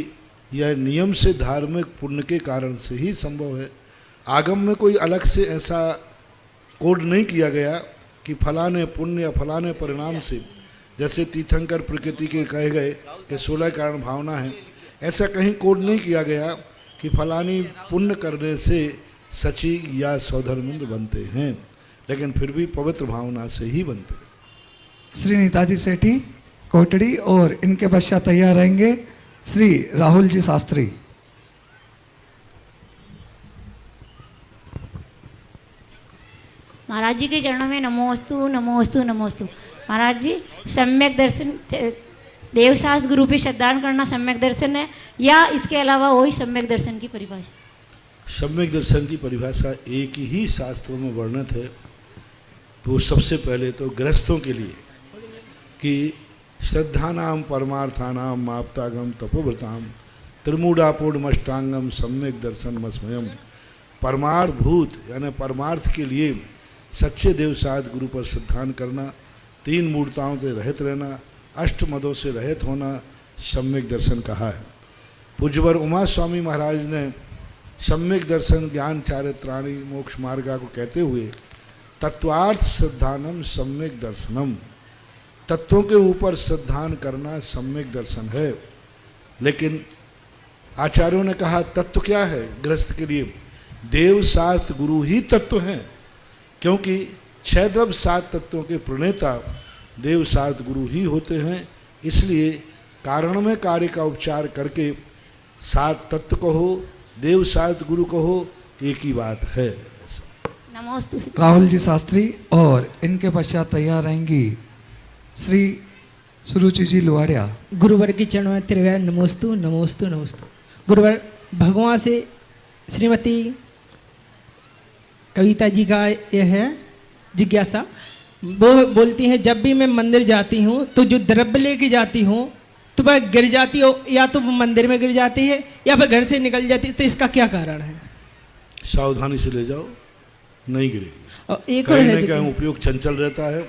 यह नियम से धार्मिक पुण्य के कारण से ही संभव है। आगम में कोई अलग से ऐसा कोड नहीं किया गया कि फलाने पुण्य या फलाने परिणाम से, जैसे तीर्थंकर प्रकृति के कहे गए कि 16 कारण भावना है, ऐसा कहीं कोड नहीं किया गया कि फलानी पुण्य करने से सची या सौधर्मिंद्र बनते हैं, लेकिन फिर भी पवित्र भावना से ही बनते हैं। श्री नेताजी सेठी कोटड़ी और इनके पश्चात तैयार रहेंगे श्री राहुल जी शास्त्री। महाराज जी के चरणों में नमोस्तु नमोस्तु नमोस्तु। महाराज जी, सम्यक दर्शन देवशास्त्र गुरु पे श्रद्धान करना सम्यक दर्शन है या इसके अलावा वही सम्यक दर्शन की परिभाषा? सम्यक दर्शन की परिभाषा एक ही शास्त्रों में वर्णित है। तो सबसे पहले तो गृहस्थों के लिए कि श्रद्धानाम परमार्थानाम माप्तागम तपोव्रताम त्रिमूढ़ापूर्णमष्टांगम सम्यक दर्शन मस्मयम। परमार्थभूत यानी परमार्थ के लिए सच्चे देवसाद गुरु पर श्रद्धान करना, 3 मूर्ताओं से रहित रहना, अष्टमदों से रहित होना सम्यक दर्शन कहा है। पूज्यवर उमा स्वामी महाराज ने सम्यक दर्शन ज्ञान चारित्राणी मोक्ष मार्गा को कहते हुए तत्वार्थ श्रद्धानम सम्यक दर्शनम, तत्वों के ऊपर श्रद्धान करना सम्यक दर्शन है। लेकिन आचार्यों ने कहा तत्व क्या है गृहस्थ के लिए? देव शास्त्र गुरु ही तत्व हैं, क्योंकि 6 द्रव्य 7 तत्वों के प्रणेता देव शास्त्र गुरु ही होते हैं। इसलिए कारण में कार्य का उपचार करके 7 तत्व कहो, देव शास्त्र गुरु कहो, एक ही बात है। नमोस्तु राहुल जी शास्त्री और इनके पश्चात तैयार रहेंगी श्री सुरुचि जी लोहाड़िया। गुरुवर की चरण में त्रिवैर नमोस्तु नमोस्तु नमोस्तु। गुरुवर, भगवान से श्रीमती कविता जी का यह है जिज्ञासा। वो बोलती हैं जब भी मैं मंदिर जाती हूँ तो जो द्रव्य लेके जाती हूँ तो वह गिर जाती हो, या तो मंदिर में गिर जाती है या फिर घर से निकल जाती है, तो इसका क्या कारण है? सावधानी से ले जाओ, नहीं गिरेगी। और एक कहीं न कहीं उपयोग चंचल रहता है,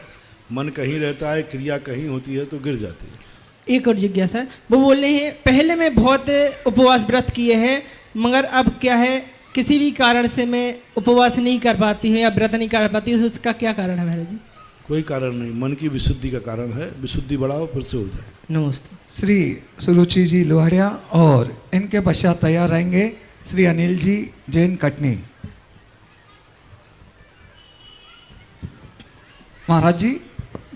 मन कहीं रहता है, क्रिया कहीं होती है तो गिर जाती है। एक और जिज्ञासा है, वो बोल रहे हैं पहले मैं बहुत उपवास व्रत किए हैं, मगर अब क्या है किसी भी कारण से मैं उपवास नहीं कर पाती हूँ या व्रत नहीं कर पाती हूँ, उसका क्या कारण है महाराज जी? कोई कारण नहीं, मन की विशुद्धि का कारण है। विशुद्धि बढ़ाओ फिर से हो जाए। नमस्ते। श्री सुरुचि जी लोहाड़िया और इनके पश्चात तैयार रहेंगे श्री अनिल जी जैन कटनी। महाराज जी,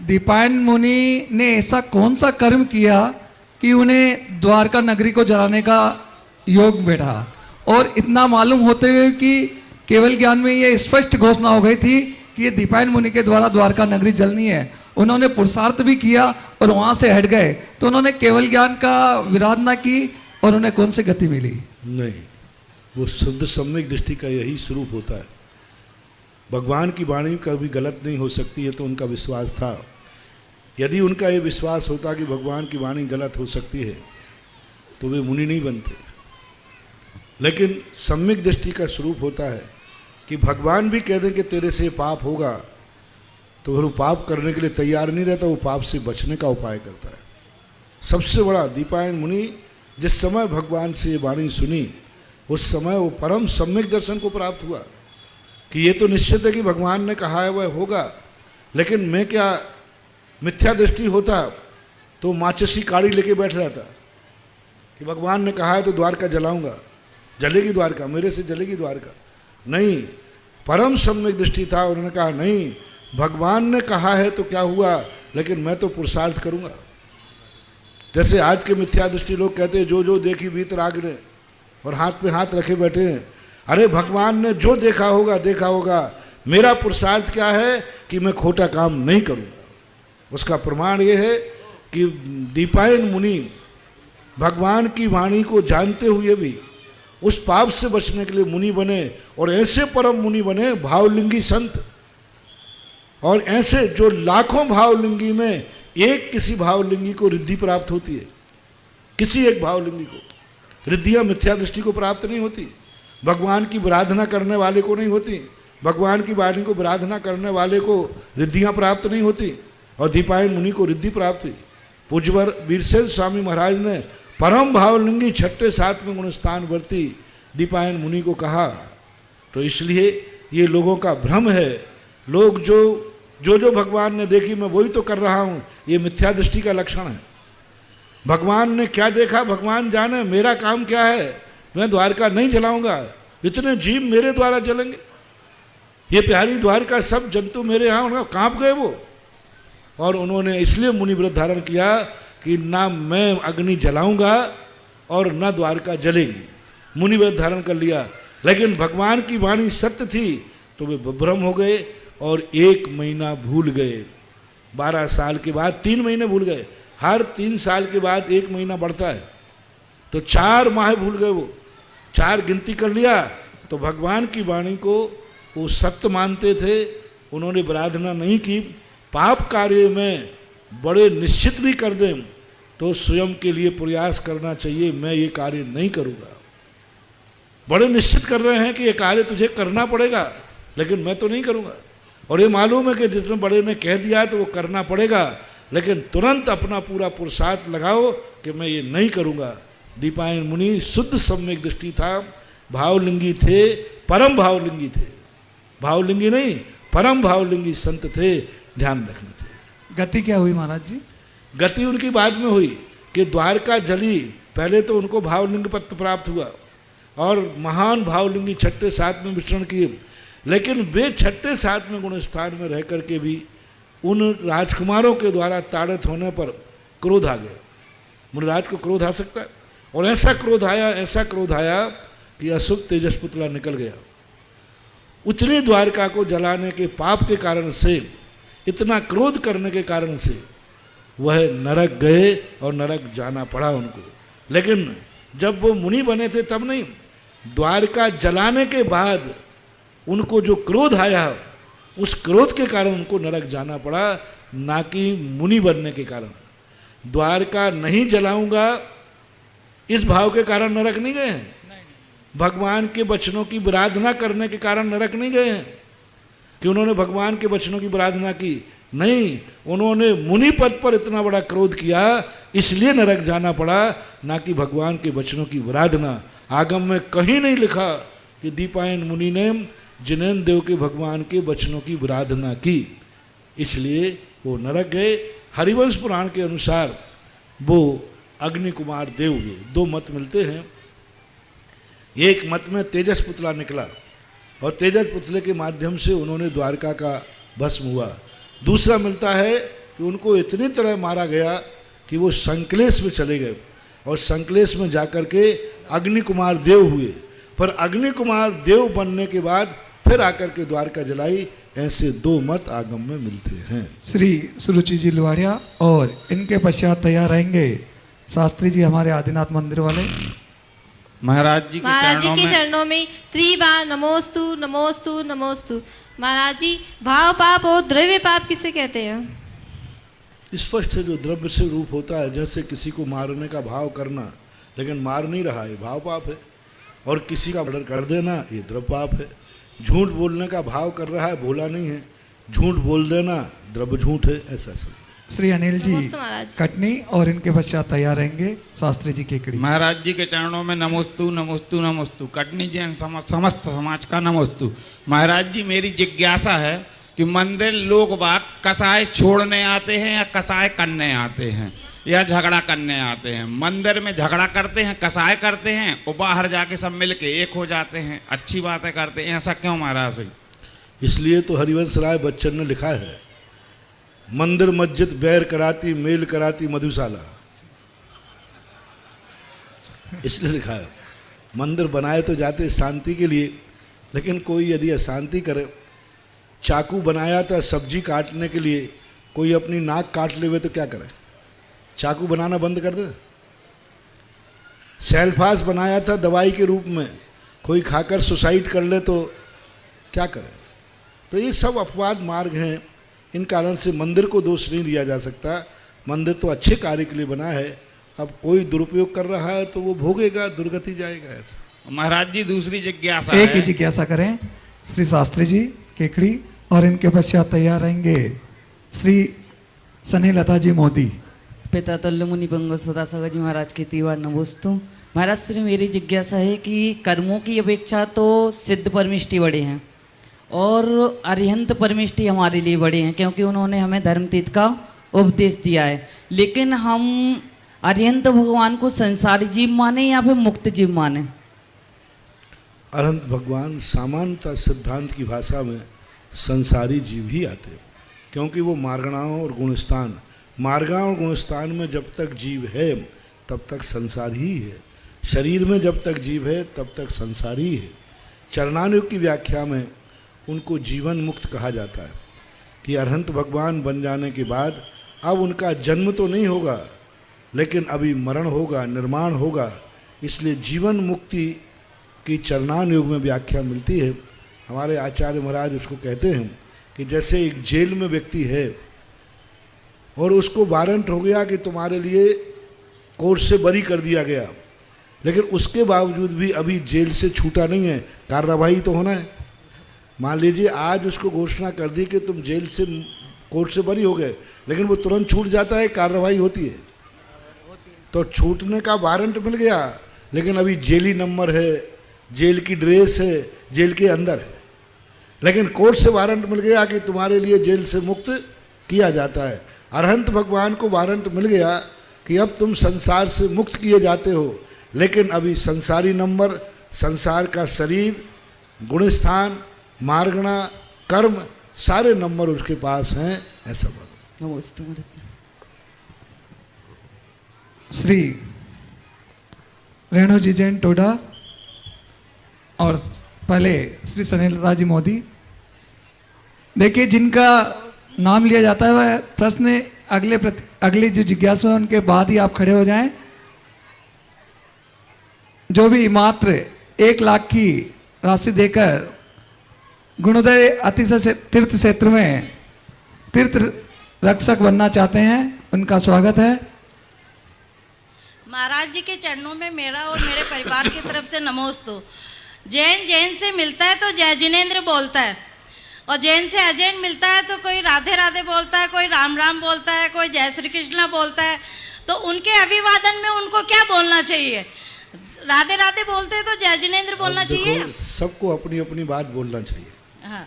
दीपायन मुनि ने ऐसा कौन सा कर्म किया कि उन्हें द्वारका नगरी को जलाने का योग बैठा, और इतना मालूम होते हुए कि केवल ज्ञान में ये स्पष्ट घोषणा हो गई थी कि ये दीपायन मुनि के द्वारा द्वारका नगरी जलनी है। उन्होंने पुरुषार्थ भी किया और वहाँ से हट गए, तो उन्होंने केवल ज्ञान का विराधना की और उन्हें कौन सी गति मिली? नहीं, वो शुद्ध सम्यक दृष्टि का यही स्वरूप होता है। भगवान की वाणी कभी गलत नहीं हो सकती है, तो उनका विश्वास था। यदि उनका ये विश्वास होता कि भगवान की वाणी गलत हो सकती है तो वे मुनि नहीं बनते। लेकिन सम्यक दृष्टि का स्वरूप होता है कि भगवान भी कह दें कि तेरे से पाप होगा, तो फिर वो पाप करने के लिए तैयार नहीं रहता, वो पाप से बचने का उपाय करता है। सबसे बड़ा दीपायन मुनि जिस समय भगवान से वाणी सुनी, उस समय वो परम सम्यक दर्शन को प्राप्त हुआ कि ये तो निश्चित है कि भगवान ने कहा है वह होगा। लेकिन मैं क्या मिथ्या दृष्टि होता तो माचिस काड़ी लेके बैठ रहता कि भगवान ने कहा है तो द्वारका जलाऊंगा, जलेगी द्वारका, मेरे से जलेगी द्वारका। नहीं, परम सम्यक दृष्टि था। उन्होंने कहा नहीं, भगवान ने कहा है तो क्या हुआ, लेकिन मैं तो पुरुषार्थ करूंगा। जैसे आज के मिथ्या दृष्टि लोग कहते हैं जो जो देखी बीत राग ने, और हाथ पे हाथ रखे बैठे हैं। अरे भगवान ने जो देखा होगा देखा होगा, मेरा पुरुषार्थ क्या है कि मैं खोटा काम नहीं करूंगा। उसका प्रमाण ये है कि दीपायन मुनि भगवान की वाणी को जानते हुए भी उस पाप से बचने के लिए मुनि बने, और ऐसे परम मुनि बने भावलिंगी संत, और ऐसे जो लाखों भावलिंगी में एक किसी भावलिंगी को रिद्धि प्राप्त होती है, किसी एक भावलिंगी को। रिद्धियाँ मिथ्या दृष्टि को प्राप्त नहीं होती, भगवान की आराधना करने वाले को नहीं होती, भगवान की वाणी को आराधना करने वाले को रिद्धियाँ प्राप्त नहीं होती। और दीपायन मुनि को रिद्धि प्राप्त हुई। पूज्यवर वीरसेन स्वामी महाराज ने परम भावलिंगी छठे सातवें गुणस्थान वर्ती दीपायन मुनि को कहा। तो इसलिए ये लोगों का भ्रम है। लोग जो भगवान ने देखी मैं वही तो कर रहा हूँ, ये मिथ्या दृष्टि का लक्षण है। भगवान ने क्या देखा भगवान जाने, मेरा काम क्या है, मैं द्वारका नहीं जलाऊंगा, इतने जीव मेरे द्वारा जलेंगे, ये प्यारी द्वारका सब जंतु मेरे यहाँ, उनका कांप गए वो। और उन्होंने इसलिए मुनि व्रत धारण किया कि ना मैं अग्नि जलाऊंगा और ना द्वारका जलेगी, मुनि व्रत धारण कर लिया। लेकिन भगवान की वाणी सत्य थी तो वे विभ्रम हो गए और 1 महीना भूल गए। 12 साल के बाद 3 महीने भूल गए, हर 3 साल के बाद 1 महीना बढ़ता है, तो 4 माह भूल गए वो। 4 गिनती कर लिया तो भगवान की वाणी को वो सत्य मानते थे, उन्होंने आराधना नहीं की। पाप कार्य में बड़े निश्चित भी कर दें तो स्वयं के लिए प्रयास करना चाहिए, मैं ये कार्य नहीं करूँगा। बड़े निश्चित कर रहे हैं कि ये कार्य तुझे करना पड़ेगा, लेकिन मैं तो नहीं करूँगा। और ये मालूम है कि जितने बड़े ने कह दिया तो वो करना पड़ेगा, लेकिन तुरंत अपना पूरा पुरुषार्थ लगाओ कि मैं ये नहीं करूँगा। दीपायन मुनि शुद्ध सम्यक दृष्टि था, भावलिंगी थे, परम भावलिंगी थे, भावलिंगी नहीं परम भावलिंगी संत थे, ध्यान रखना चाहिए। गति क्या हुई महाराज जी? गति उनकी बाद में हुई कि द्वारका जली। पहले तो उनको भावलिंग पद प्राप्त हुआ और महान भावलिंगी छठे सात में विचरण किए, लेकिन वे छठे सात में गुण स्थान में रह करके भी उन राजकुमारों के द्वारा ताड़ित होने पर क्रोध आ गया। मुनिराज को क्रोध आ सकता है, और ऐसा क्रोध आया कि अशुभ तेजस पुतला निकल गया। उतनी द्वारका को जलाने के पाप के कारण से, इतना क्रोध करने के कारण से वह नरक गए और नरक जाना पड़ा उनको। लेकिन जब वो मुनि बने थे तब नहीं, द्वारका जलाने के बाद उनको जो क्रोध आया उस क्रोध के कारण उनको नरक जाना पड़ा, ना कि मुनि बनने के कारण। द्वारका नहीं जलाऊंगा इस भाव के कारण नरक नहीं गए हैं, भगवान के वचनों की आराधना करने के कारण नरक नहीं गए हैं कि उन्होंने भगवान के वचनों की आराधना की, नहीं, उन्होंने मुनि पद पर इतना बड़ा क्रोध किया इसलिए नरक जाना पड़ा, ना कि भगवान के वचनों की आराधना। आगम में कहीं नहीं लिखा कि दीपायन मुनि ने जिनेन्द्र देव के भगवान के वचनों की आराधना की, इसलिए वो नरक गए। हरिवंश पुराण के अनुसार वो अग्नि कुमार देव हुए। 2 मत मिलते हैं, एक मत में तेजस पुतला निकला और तेजस पुतले के माध्यम से उन्होंने द्वारका का भस्म हुआ। दूसरा मिलता है कि उनको इतनी तरह मारा गया कि वो संकलेश में चले गए और संकलेश में जाकर के अग्नि कुमार देव हुए, पर अग्नि कुमार देव बनने के बाद फिर आकर के द्वारका जलाई। ऐसे 2 मत आगम में मिलते हैं। श्री सुरुचि जी लुहाड़िया और इनके पश्चात तैयार रहेंगे शास्त्री जी हमारे आदिनाथ मंदिर वाले। महाराज जी के चरणों में 3 बार नमोस्तु नमोस्तु नमोस्तु। महाराज जी, भाव पाप और द्रव्य पाप किसे कहते हैं? स्पष्ट है, जो द्रव्य से रूप होता है, जैसे किसी को मारने का भाव करना लेकिन मार नहीं रहा है, भाव पाप है। और किसी का मर्डर कर देना, ये द्रव्य पाप है। झूठ बोलने का भाव कर रहा है, भोला नहीं है, झूठ बोल देना द्रव्य झूठ है, ऐसा सब। श्री अनिल जी कटनी और इनके पश्चात तैयार रहेंगे शास्त्री जी केकड़ी। महाराज जी के चरणों में नमोस्तु नमोस्तु नमोस्तु। कटनी जैन समस्त समाज का नमोस्तु। महाराज जी, मेरी जिज्ञासा है कि मंदिर लोग बाग कसाय छोड़ने आते हैं या कसाय करने आते हैं या झगड़ा करने आते हैं? मंदिर में झगड़ा करते हैं, कसाय करते हैं, और बाहर जाके सब मिल के एक हो जाते हैं, अच्छी बातें करते हैं, ऐसा क्यों महाराज जी? इसलिए तो हरिवंश राय बच्चन ने लिखा है, मंदिर मस्जिद बैर कराती मेल कराती मधुशाला। इसलिए लिखा है, मंदिर बनाए तो जाते शांति के लिए, लेकिन कोई यदि अशांति करे, चाकू बनाया था सब्जी काटने के लिए, कोई अपनी नाक काट ले तो क्या करे? चाकू बनाना बंद कर दे। सेल्फास बनाया था दवाई के रूप में, कोई खाकर सुसाइड कर ले तो क्या करे? तो ये सब अपवाद मार्ग हैं, इन कारण से मंदिर को दोष नहीं दिया जा सकता। मंदिर तो अच्छे कार्य के लिए बना है, अब कोई दुरुपयोग कर रहा है तो वो भोगेगा, दुर्गति जाएगा। ऐसा महाराज जी दूसरी जिज्ञासा एक ही है। जिज्ञासा करें श्री शास्त्री जी केकड़ी, और इनके पश्चात तैयार रहेंगे श्री स्नेहलता जी मोदी। पिता तल्ल मुनि बंगो सदाशिव जी महाराज की तीवार नमोस्तु। महाराज श्री मेरी जिज्ञासा है कि कर्मों की अपेक्षा तो सिद्ध परमिष्टि बड़े हैं और अरिहंत परमिष्टि हमारे लिए बड़े हैं, क्योंकि उन्होंने हमें धर्मतीर्थ का उपदेश दिया है। लेकिन हम अरिहंत भगवान को संसारी जीव माने या फिर मुक्त जीव माने? अरहंत भगवान सामान्यतः सिद्धांत की भाषा में संसारी जीव ही आते, क्योंकि वो मार्गणाओं और गुणस्थान, मार्गाओं और गुणस्थान में जब तक जीव है तब तक संसार ही है, शरीर में जब तक जीव है तब तक संसार ही है। चरणानुयोग की व्याख्या में उनको जीवन मुक्त कहा जाता है कि अरहंत भगवान बन जाने के बाद अब उनका जन्म तो नहीं होगा, लेकिन अभी मरण होगा, निर्माण होगा, इसलिए जीवन मुक्ति की चरणानुयोग में व्याख्या मिलती है। हमारे आचार्य महाराज उसको कहते हैं कि जैसे एक जेल में व्यक्ति है और उसको वारंट हो गया कि तुम्हारे लिए कोर्ट से बरी कर दिया गया, लेकिन उसके बावजूद भी अभी जेल से छूटा नहीं है, कार्रवाई तो होना है। मान लीजिए आज उसको घोषणा कर दी कि तुम जेल से, कोर्ट से बरी हो गए, लेकिन वो तुरंत छूट जाता है, कार्रवाई होती है। तो छूटने का वारंट मिल गया, लेकिन अभी जेली नंबर है, जेल की ड्रेस है, जेल के अंदर है, लेकिन कोर्ट से वारंट मिल गया कि तुम्हारे लिए जेल से मुक्त किया जाता है। अरहंत भगवान को वारंट मिल गया कि अब तुम संसार से मुक्त किए जाते हो, लेकिन अभी संसारी नंबर, संसार का शरीर, गुणस्थान, मार्गणा, कर्म, सारे नंबर उसके पास हैं। ऐसा बोलो। नमोस्तु महाराज। श्री रेणु जी जैन टोडा और पहले श्री स्नेहलता जी मोदी। देखिए, जिनका नाम लिया जाता है वह प्रश्न अगली जो जिज्ञासु है उनके बाद ही आप खड़े हो जाएं। जो भी मात्र 1 लाख की राशि देकर गुणोदय अतिशय तीर्थ क्षेत्र में तीर्थ रक्षक बनना चाहते हैं, उनका स्वागत है। महाराज जी के चरणों में मेरा और मेरे परिवार की तरफ से नमोस्तु। जैन से मिलता है तो जय जिनेन्द्र बोलता है, और जैन से अजैन मिलता है तो कोई राधे राधे बोलता है, कोई राम राम बोलता है, कोई जय श्री कृष्णा बोलता है। तो उनके अभिवादन में उनको क्या बोलना चाहिए? राधे राधे बोलते हैं तो जय जिनेन्द्र बोलना चाहिए? सबको अपनी अपनी बात बोलना चाहिए। हाँ।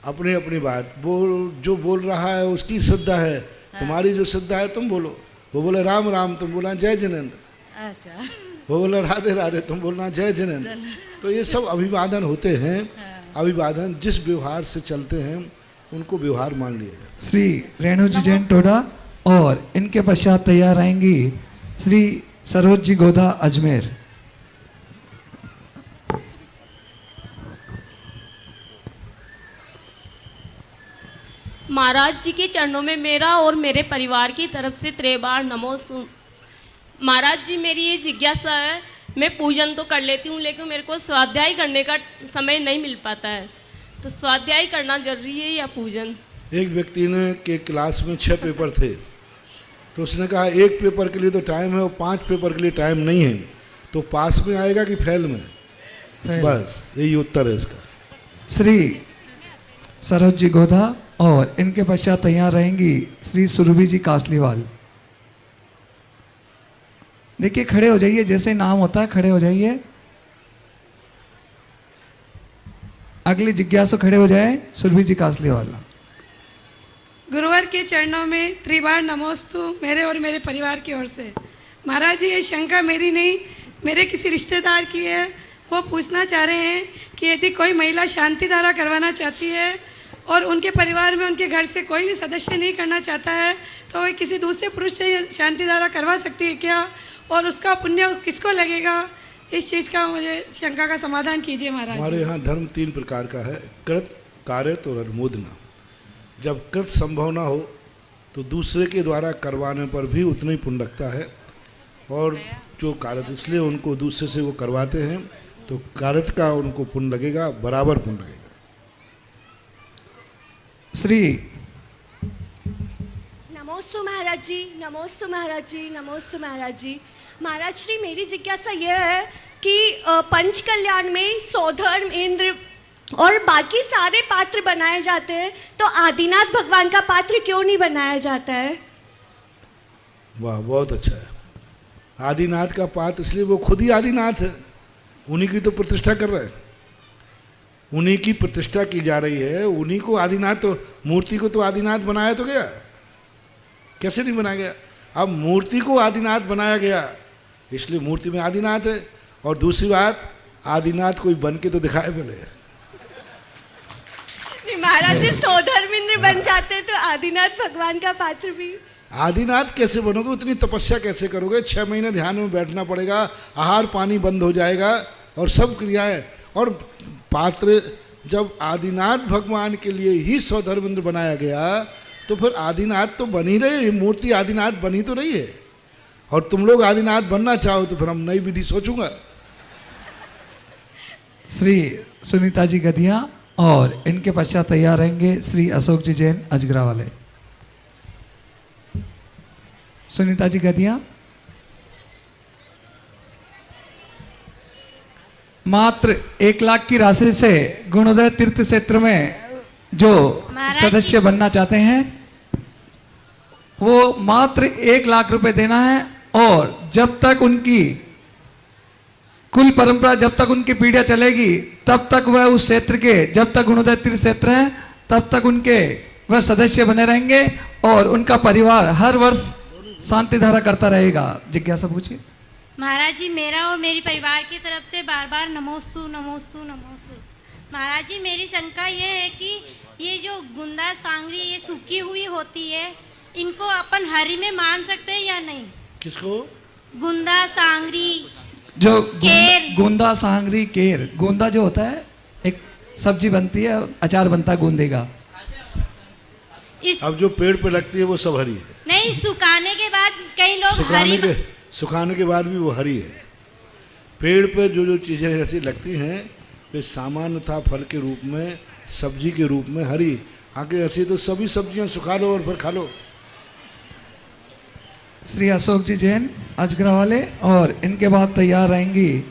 अपनी अपनी बात जो बोल रहा है उसकी श्रद्धा है। हाँ। तुम्हारी जो श्रद्धा है तुम बोलो। वो बोले राम राम, तुम बोला जय जिनेन्द्र। अच्छा। वो बोले राधे राधे, तुम बोलना जय जिनेन्द्र। तो ये सब अभिवादन होते हैं। अभिवादन जिस व्यवहार से चलते हैं उनको व्यवहार मान लिया जाए। श्री रेणु जी जैन टोडा और इनके पश्चात तैयार रहेंगी श्री सरोज जी गोदा अजमेर। महाराज जी के चरणों में मेरा और मेरे परिवार की तरफ से त्रेबार नमोस्तु। महाराज जी, मेरी ये जिज्ञासा है, मैं पूजन तो कर लेती हूँ लेकिन मेरे को स्वाध्याय करने का समय नहीं मिल पाता है, तो स्वाध्याय करना जरूरी है या पूजन? एक व्यक्ति ने के क्लास में 6 पेपर थे, तो उसने कहा 1 पेपर के लिए तो टाइम है और 5 पेपर के लिए टाइम नहीं है, तो पास में आएगा कि फेल में? बस यही उत्तर है इसका। श्री सरोज जी गोधा और इनके पश्चात तैयार रहेंगी श्री सुरभि जी कासलीवाल। देखिए, खड़े हो जाइए, जैसे नाम होता है खड़े हो जाइए। अगली जिज्ञासु खड़े हो जाए, सुरभि जी कासलीवाल। गुरुवर के चरणों में त्रिबार नमोस्तु मेरे और मेरे परिवार की ओर से। महाराज जी, ये शंका मेरी नहीं, मेरे किसी रिश्तेदार की है। वो पूछना चाह रहे हैं कि यदि कोई महिला शांति धारा करवाना चाहती है और उनके परिवार में उनके घर से कोई भी सदस्य नहीं करना चाहता है, तो वह किसी दूसरे पुरुष से शांति धारा करवा सकती है क्या, और उसका पुण्य किसको लगेगा? इस चीज़ का मुझे शंका का समाधान कीजिए महाराज। हमारे यहाँ धर्म 3 प्रकार का है, कृत, कार्यत और अनुमोदना। जब कृत संभव ना हो तो दूसरे के द्वारा करवाने पर भी उतना ही पुण्य लगता है, और जो कार्यत, इसलिए उनको दूसरे से वो करवाते हैं तो कार्यत का उनको पुण्य लगेगा, बराबर पुण्य लगेगा। श्री नमोस्तु महाराज जी, नमोस्तु महाराज जी, नमोस्तु महाराज जी। महाराज श्री, मेरी जिज्ञासा यह है कि पंच कल्याण में सौधर्म, इंद्र और बाकी सारे पात्र बनाए जाते हैं, तो आदिनाथ भगवान का पात्र क्यों नहीं बनाया जाता है? वाह, बहुत अच्छा है। आदिनाथ का पात्र इसलिए वो खुद ही आदिनाथ है, उन्हीं की तो प्रतिष्ठा कर रहे हैं, उन्हीं की प्रतिष्ठा की जा रही है, उन्हीं को आदिनाथ, तो मूर्ति को तो आदिनाथ बनाया तो गया, कैसे नहीं बनाया गया? अब मूर्ति को आदिनाथ बनाया गया, इसलिए मूर्ति में आदिनाथ है। और दूसरी बात, आदिनाथ कोई बन के तो दिखाए पहले। जी महाराज जी, सौधर्म इंद्र बन जाते तो आदिनाथ भगवान का पात्र भी। आदिनाथ कैसे बनोगे? उतनी तपस्या कैसे करोगे? 6 महीने ध्यान में बैठना पड़ेगा, आहार पानी बंद हो जाएगा और सब क्रियाएं। और पात्र जब आदिनाथ भगवान के लिए ही सौधर्मेंद्र बनाया गया, तो फिर आदिनाथ तो बन ही रहे, मूर्ति आदिनाथ बनी तो रही है। और तुम लोग आदिनाथ बनना चाहो तो फिर हम नई विधि सोचूंगा। श्री सुनीता जी गदिया और इनके पश्चात तैयार रहेंगे श्री अशोक जी जैन अजगरा वाले। सुनीता जी गदिया। मात्र 1 लाख की राशि से गुणोदय तीर्थ क्षेत्र में जो सदस्य बनना चाहते हैं, वो मात्र 1 लाख रुपए देना है। और जब तक उनकी कुल परंपरा, जब तक उनकी पीढ़ियां चलेगी, तब तक वह उस क्षेत्र के, जब तक गुणोदय तीर्थ क्षेत्र है, तब तक उनके वह सदस्य बने रहेंगे और उनका परिवार हर वर्ष शांति धारा करता रहेगा। जिज्ञासा पूछिए। महाराज जी, मेरा और मेरी परिवार की तरफ से बार बार नमोस्तु नमोस्तु नमोस्तु। महाराज जी, मेरी शंका ये है कि ये जो गुंदा सांगरी ये सूखी हुई होती है, इनको अपन हरी में मान सकते हैं या नहीं? किसको? गुंदा सांगरी जो गोंदा सांगरी केर, गोंदा जो होता है एक सब्जी बनती है, अचार बनता है गोंदे का। अब जो पेड़ पे लगती है वो सब हरी है। नहीं, सुखाने के बाद कई लोग सुखाने के बाद भी वो हरी है। पेड़ पे जो जो चीज़ें ऐसी लगती हैं वे सामान्यतः फल के रूप में, सब्जी के रूप में हरी। आगे ऐसी तो सभी सब्जियां सुखा लो और फिर खा लो। श्री अशोक जी जैन अजगरा वाले और इनके बाद तैयार रहेंगी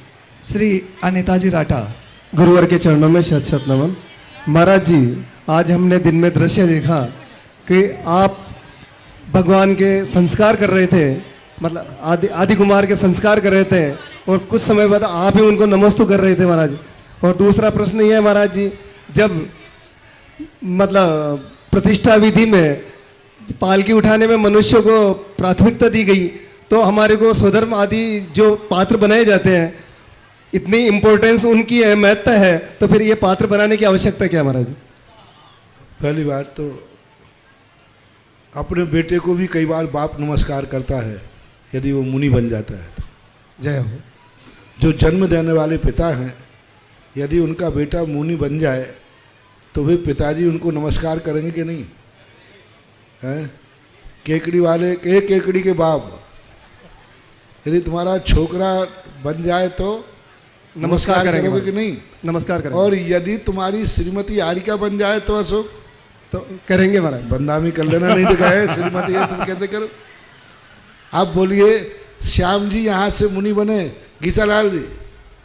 श्री अनिता जी राठा। गुरुवर के चरणों में शत शत नमन। महाराज जी, आज हमने दिन में दृश्य देखा कि आप भगवान के संस्कार कर रहे थे, मतलब आदि कुमार के संस्कार कर रहे थे, और कुछ समय बाद आप ही उनको नमस्तु कर रहे थे महाराज। और दूसरा प्रश्न ये है महाराज जी, जब मतलब प्रतिष्ठा विधि में पालकी उठाने में मनुष्य को प्राथमिकता दी गई, तो हमारे को स्वधर्म आदि जो पात्र बनाए जाते हैं, इतनी इम्पोर्टेंस उनकी महत्ता है, तो फिर ये पात्र बनाने की आवश्यकता क्या महाराज? पहली बात तो अपने बेटे को भी कई बार बाप नमस्कार करता है यदि वो मुनि बन जाता है तो। जय हो। जो जन्म देने वाले पिता हैं, यदि उनका बेटा मुनि बन जाए तो वे पिताजी उनको नमस्कार करेंगे कि नहीं? हैं? केकड़ी वाले, एक केकड़ी के बाप, यदि तुम्हारा छोकरा बन जाए तो नमस्कार करोगे कि नहीं? नमस्कार करेंगे। और यदि तुम्हारी श्रीमती आरिका बन जाए तो अशोक तो करेंगे महाराज। बंदामी कर लेना, नहीं तो कहे श्रीमती है तुम कैसे करो। आप बोलिए श्याम जी यहाँ से मुनि बने, घीसालाल जी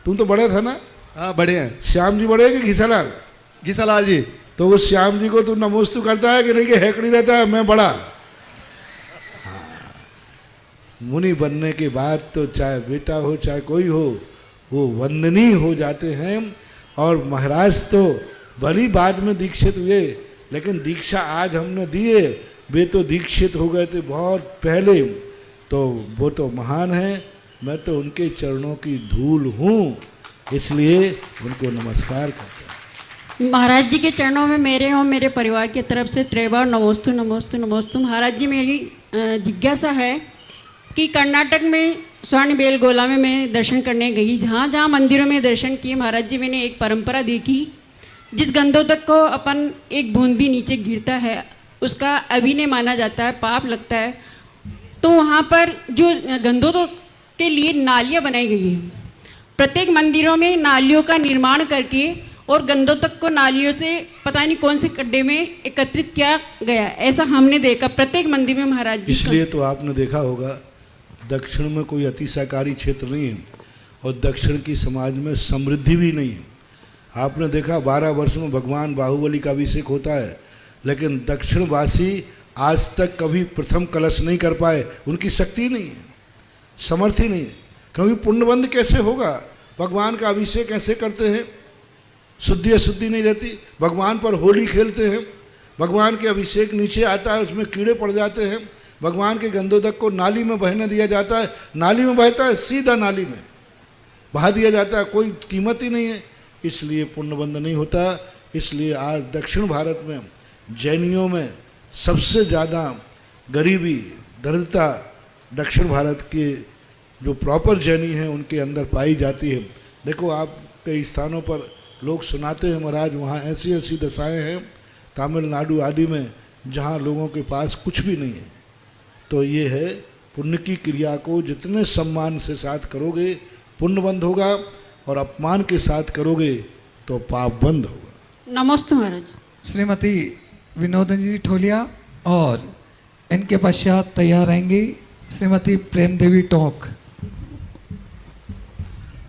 तुम तो बड़े थे ना? हाँ बड़े हैं। श्याम जी बड़े कि घीसालाल? घीसालाल जी। तो वो श्याम जी को तू नमोस्तु करता है कि नहीं, कि हेकड़ी रहता है मैं बड़ा? हाँ। मुनि बनने के बाद तो चाहे बेटा हो चाहे कोई हो, वो वंदनीय हो जाते हैं। और महाराज तो बड़ी बाद में दीक्षित हुए, लेकिन दीक्षा आज हमने दिए, वे तो दीक्षित हो गए थे बहुत पहले, तो वो तो महान है। मैं तो उनके चरणों की धूल हूँ, इसलिए उनको नमस्कार करता हूँ। महाराज जी के चरणों में मेरे और मेरे परिवार की तरफ से त्रिबार नमोस्तु नमोस्तु नमोस्तु। महाराज जी, मेरी जिज्ञासा है कि कर्नाटक में स्वर्ण बेलगोला में मैं दर्शन करने गई, जहाँ जहाँ मंदिरों में दर्शन किए महाराज जी, मैंने एक परंपरा देखी, जिस गंधोदक को अपन एक बूंद भी नीचे गिरता है उसका अभिनय माना जाता है, पाप लगता है। तो वहाँ पर जो गंधोदक के लिए नालियाँ बनाई गई हैं, प्रत्येक मंदिरों में नालियों का निर्माण करके और गंदों तक को नालियों से पता नहीं कौन से गड्ढे में एकत्रित किया गया। ऐसा हमने देखा प्रत्येक मंदिर में महाराज जी। इसलिए तो आपने देखा होगा दक्षिण में कोई अतिशाकारी क्षेत्र नहीं है और दक्षिण की समाज में समृद्धि भी नहीं है। आपने देखा 12 वर्ष में भगवान बाहुबली का अभिषेक होता है, लेकिन दक्षिणवासी आज तक कभी प्रथम कलश नहीं कर पाए। उनकी शक्ति नहीं है, समर्थी नहीं है, क्योंकि पुण्यबंध कैसे होगा? भगवान का अभिषेक कैसे करते हैं? शुद्धि अशुद्धि नहीं रहती। भगवान पर होली खेलते हैं, भगवान के अभिषेक नीचे आता है, उसमें कीड़े पड़ जाते हैं। भगवान के गंधोदक को नाली में बहने दिया जाता है, नाली में बहता है, सीधा नाली में बहा दिया जाता है, कोई कीमत ही नहीं है। इसलिए पुण्यबंध नहीं होता। इसलिए आज दक्षिण भारत में जैनियों में सबसे ज़्यादा गरीबी दरिद्रता दक्षिण भारत के जो प्रॉपर जैनी हैं उनके अंदर पाई जाती है। देखो आप कई स्थानों पर लोग सुनाते हैं महाराज वहाँ ऐसी ऐसी दशाएं हैं तमिलनाडु आदि में जहाँ लोगों के पास कुछ भी नहीं है। तो ये है पुण्य की क्रिया को जितने सम्मान से साथ करोगे पुण्य बंद होगा, और अपमान के साथ करोगे तो पाप बंद होगा। नमस्ते महाराज। श्रीमती विनोदन जी ठोलिया और इनके पश्चात तैयार रहेंगी श्रीमती प्रेम देवी टोंक।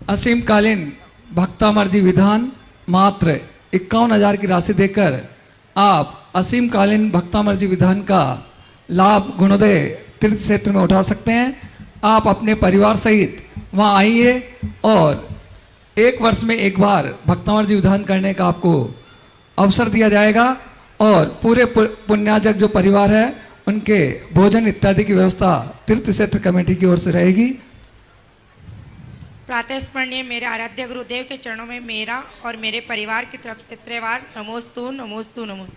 असीमकालीन भक्तामर्जी विधान मात्र 51,000 की राशि देकर आप असीमकालीन भक्तामर्जी विधान का लाभ गुणोदय तीर्थ क्षेत्र में उठा सकते हैं। आप अपने परिवार सहित वहाँ आइए और 1 वर्ष में एक बार भक्तामर्जी विधान करने का आपको अवसर दिया जाएगा और पूरे पुण्याजक जो परिवार है उनके भोजन इत्यादि की व्यवस्था तीर्थ क्षेत्र कमेटी की ओर से रहेगी। प्रातः स्मरणीय मेरे आराध्य गुरुदेव के चरणों में मेरा और मेरे परिवार की तरफ से त्रिवार नमोस्तु नमोस्तु नमो।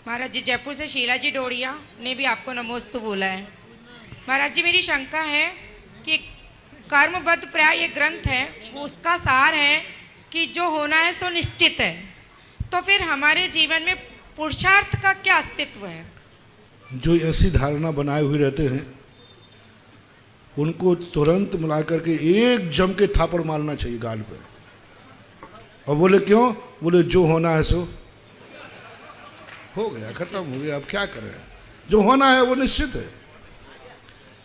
महाराज जी जयपुर से शीला जी डोड़िया ने भी आपको नमोस्तु बोला है। महाराज जी मेरी शंका है कि कर्मबद्ध प्राय ये ग्रंथ है वो उसका सार है कि जो होना है सो निश्चित है, तो फिर हमारे जीवन में पुरुषार्थ का क्या अस्तित्व है? जो ऐसी धारणा बनाए हुए रहते हैं उनको तुरंत मिला करके एक जम के थापड़ मारना चाहिए गाल पे। और बोले क्यों? बोले जो होना है सो हो गया, खत्म हो गया, अब क्या करें? जो होना है वो निश्चित है।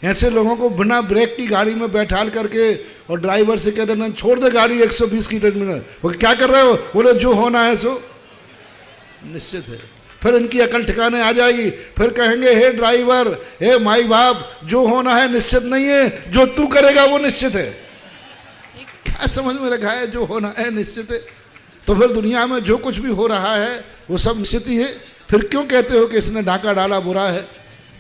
ऐसे लोगों को बिना ब्रेक की गाड़ी में बैठाल करके और ड्राइवर से कहते ना छोड़ दे गाड़ी 120 किलोमीटर, वो क्या कर रहे हो? बोले जो होना है सो निश्चित है। फिर इनकी अकल ठिकाने आ जाएगी, फिर कहेंगे हे ड्राइवर, हे माई बाप, जो होना है निश्चित नहीं है, जो तू करेगा वो निश्चित है। क्या समझ में रखा है? जो होना है निश्चित है। तो फिर दुनिया में जो कुछ भी हो रहा है वो सब निश्चित ही है। फिर क्यों कहते हो कि इसने डाका डाला बुरा है?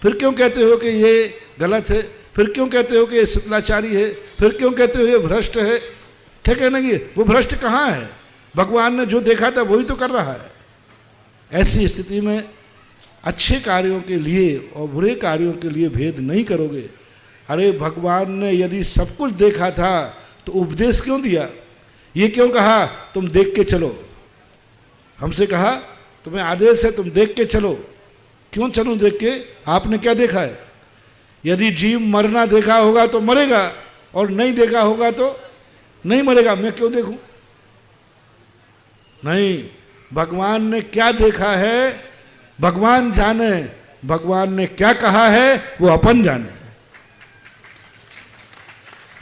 फिर क्यों कहते हो कि ये गलत है? फिर क्यों कहते हो कि ये शिथिलाचारी है? फिर क्यों कहते हो ये भ्रष्ट है? ठीक है ना? कि वो भ्रष्ट कहाँ है? भगवान ने जो देखा था वही तो कर रहा है। ऐसी स्थिति में अच्छे कार्यों के लिए और बुरे कार्यों के लिए भेद नहीं करोगे। अरे भगवान ने यदि सब कुछ देखा था तो उपदेश क्यों दिया? ये क्यों कहा तुम देख के चलो? हमसे कहा तुम्हें आदेश है तुम देख के चलो। क्यों चलूं देख के? आपने क्या देखा है? यदि जीव मरना देखा होगा तो मरेगा और नहीं देखा होगा तो नहीं मरेगा। मैं क्यों देखूं? नहीं, भगवान ने क्या देखा है भगवान जाने, भगवान ने क्या कहा है वो अपन जाने।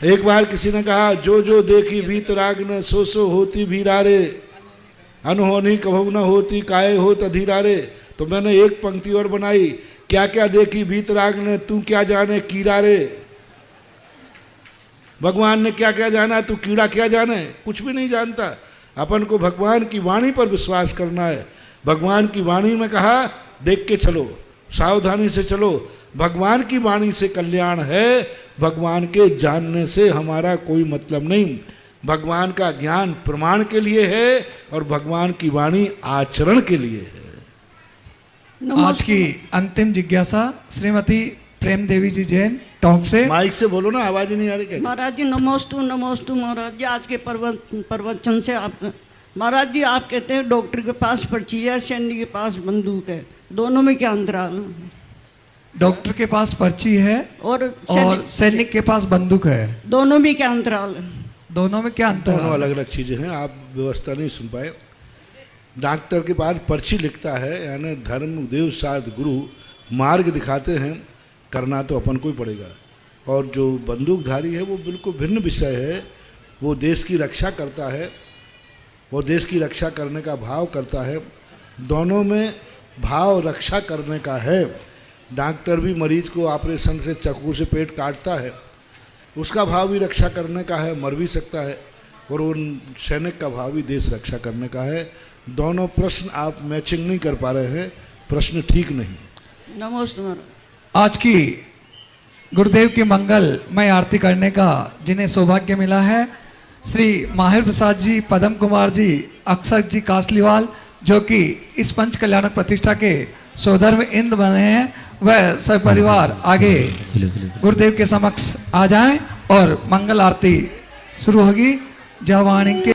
एक बार किसी ने कहा जो जो देखी भीतराग न सो सो होती भीरारे, अनहोनी कभू न होती काहे होत अधीरारे। तो मैंने एक पंक्ति और बनाई, क्या क्या देखी भीतराग ने तू क्या जाने कीड़ा रे। भगवान ने क्या क्या जाना, तू कीड़ा क्या जाने? कुछ भी नहीं जानता। अपन को भगवान की वाणी पर विश्वास करना है। भगवान की वाणी में कहा देख के चलो, सावधानी से चलो। भगवान की वाणी से कल्याण है, भगवान के जानने से हमारा कोई मतलब नहीं। भगवान का ज्ञान प्रमाण के लिए है और भगवान की वाणी आचरण के लिए है। आज की अंतिम जिज्ञासा श्रीमती प्रेम देवी जी जैन टोंक से। माइक से बोलो ना, आवाज ही नहीं आ रही क्या? महाराज जी नमोस्तु नमोस्तु। महाराज जी आज के प्रवचन से आप महाराज जी आप कहते हैं डॉक्टर के पास पर्ची है, सैनिक के पास बंदूक है, दोनों में क्या अंतराल? डॉक्टर के पास पर्ची है और सैनिक के पास बंदूक है, दोनों में क्या अंतराल है? दोनों में क्या अंतर? दोनों अलग अलग चीजें हैं, आप व्यवस्था नहीं सुन पाए। डॉक्टर के पास पर्ची लिखता है, यानी धर्म देव शायद गुरु मार्ग दिखाते हैं, करना तो अपन को ही पड़ेगा। और जो बंदूकधारी है वो बिल्कुल भिन्न विषय है, वो देश की रक्षा करता है, वो देश की रक्षा करने का भाव करता है। दोनों में भाव रक्षा करने का है। डॉक्टर भी मरीज को ऑपरेशन से चाकू से पेट काटता है, उसका भाव भी रक्षा करने का है, मर भी सकता है। और उन सैनिक का भाव भी देश रक्षा करने का है। दोनों प्रश्न आप मैचिंग नहीं कर पा रहे हैं, प्रश्न ठीक नहीं। नमस्ते महाराज। आज की गुरुदेव की मंगलमय आरती करने का जिन्हें सौभाग्य मिला है, श्री माहिर प्रसाद जी, पदम कुमार जी, अक्षर जी कासलीवाल, जो कि इस पंच कल्याणक प्रतिष्ठा के सौधर्म इंद्र बने हैं, वह सब परिवार आगे गुरुदेव के समक्ष आ जाएं और मंगल आरती शुरू होगी। जवाणी के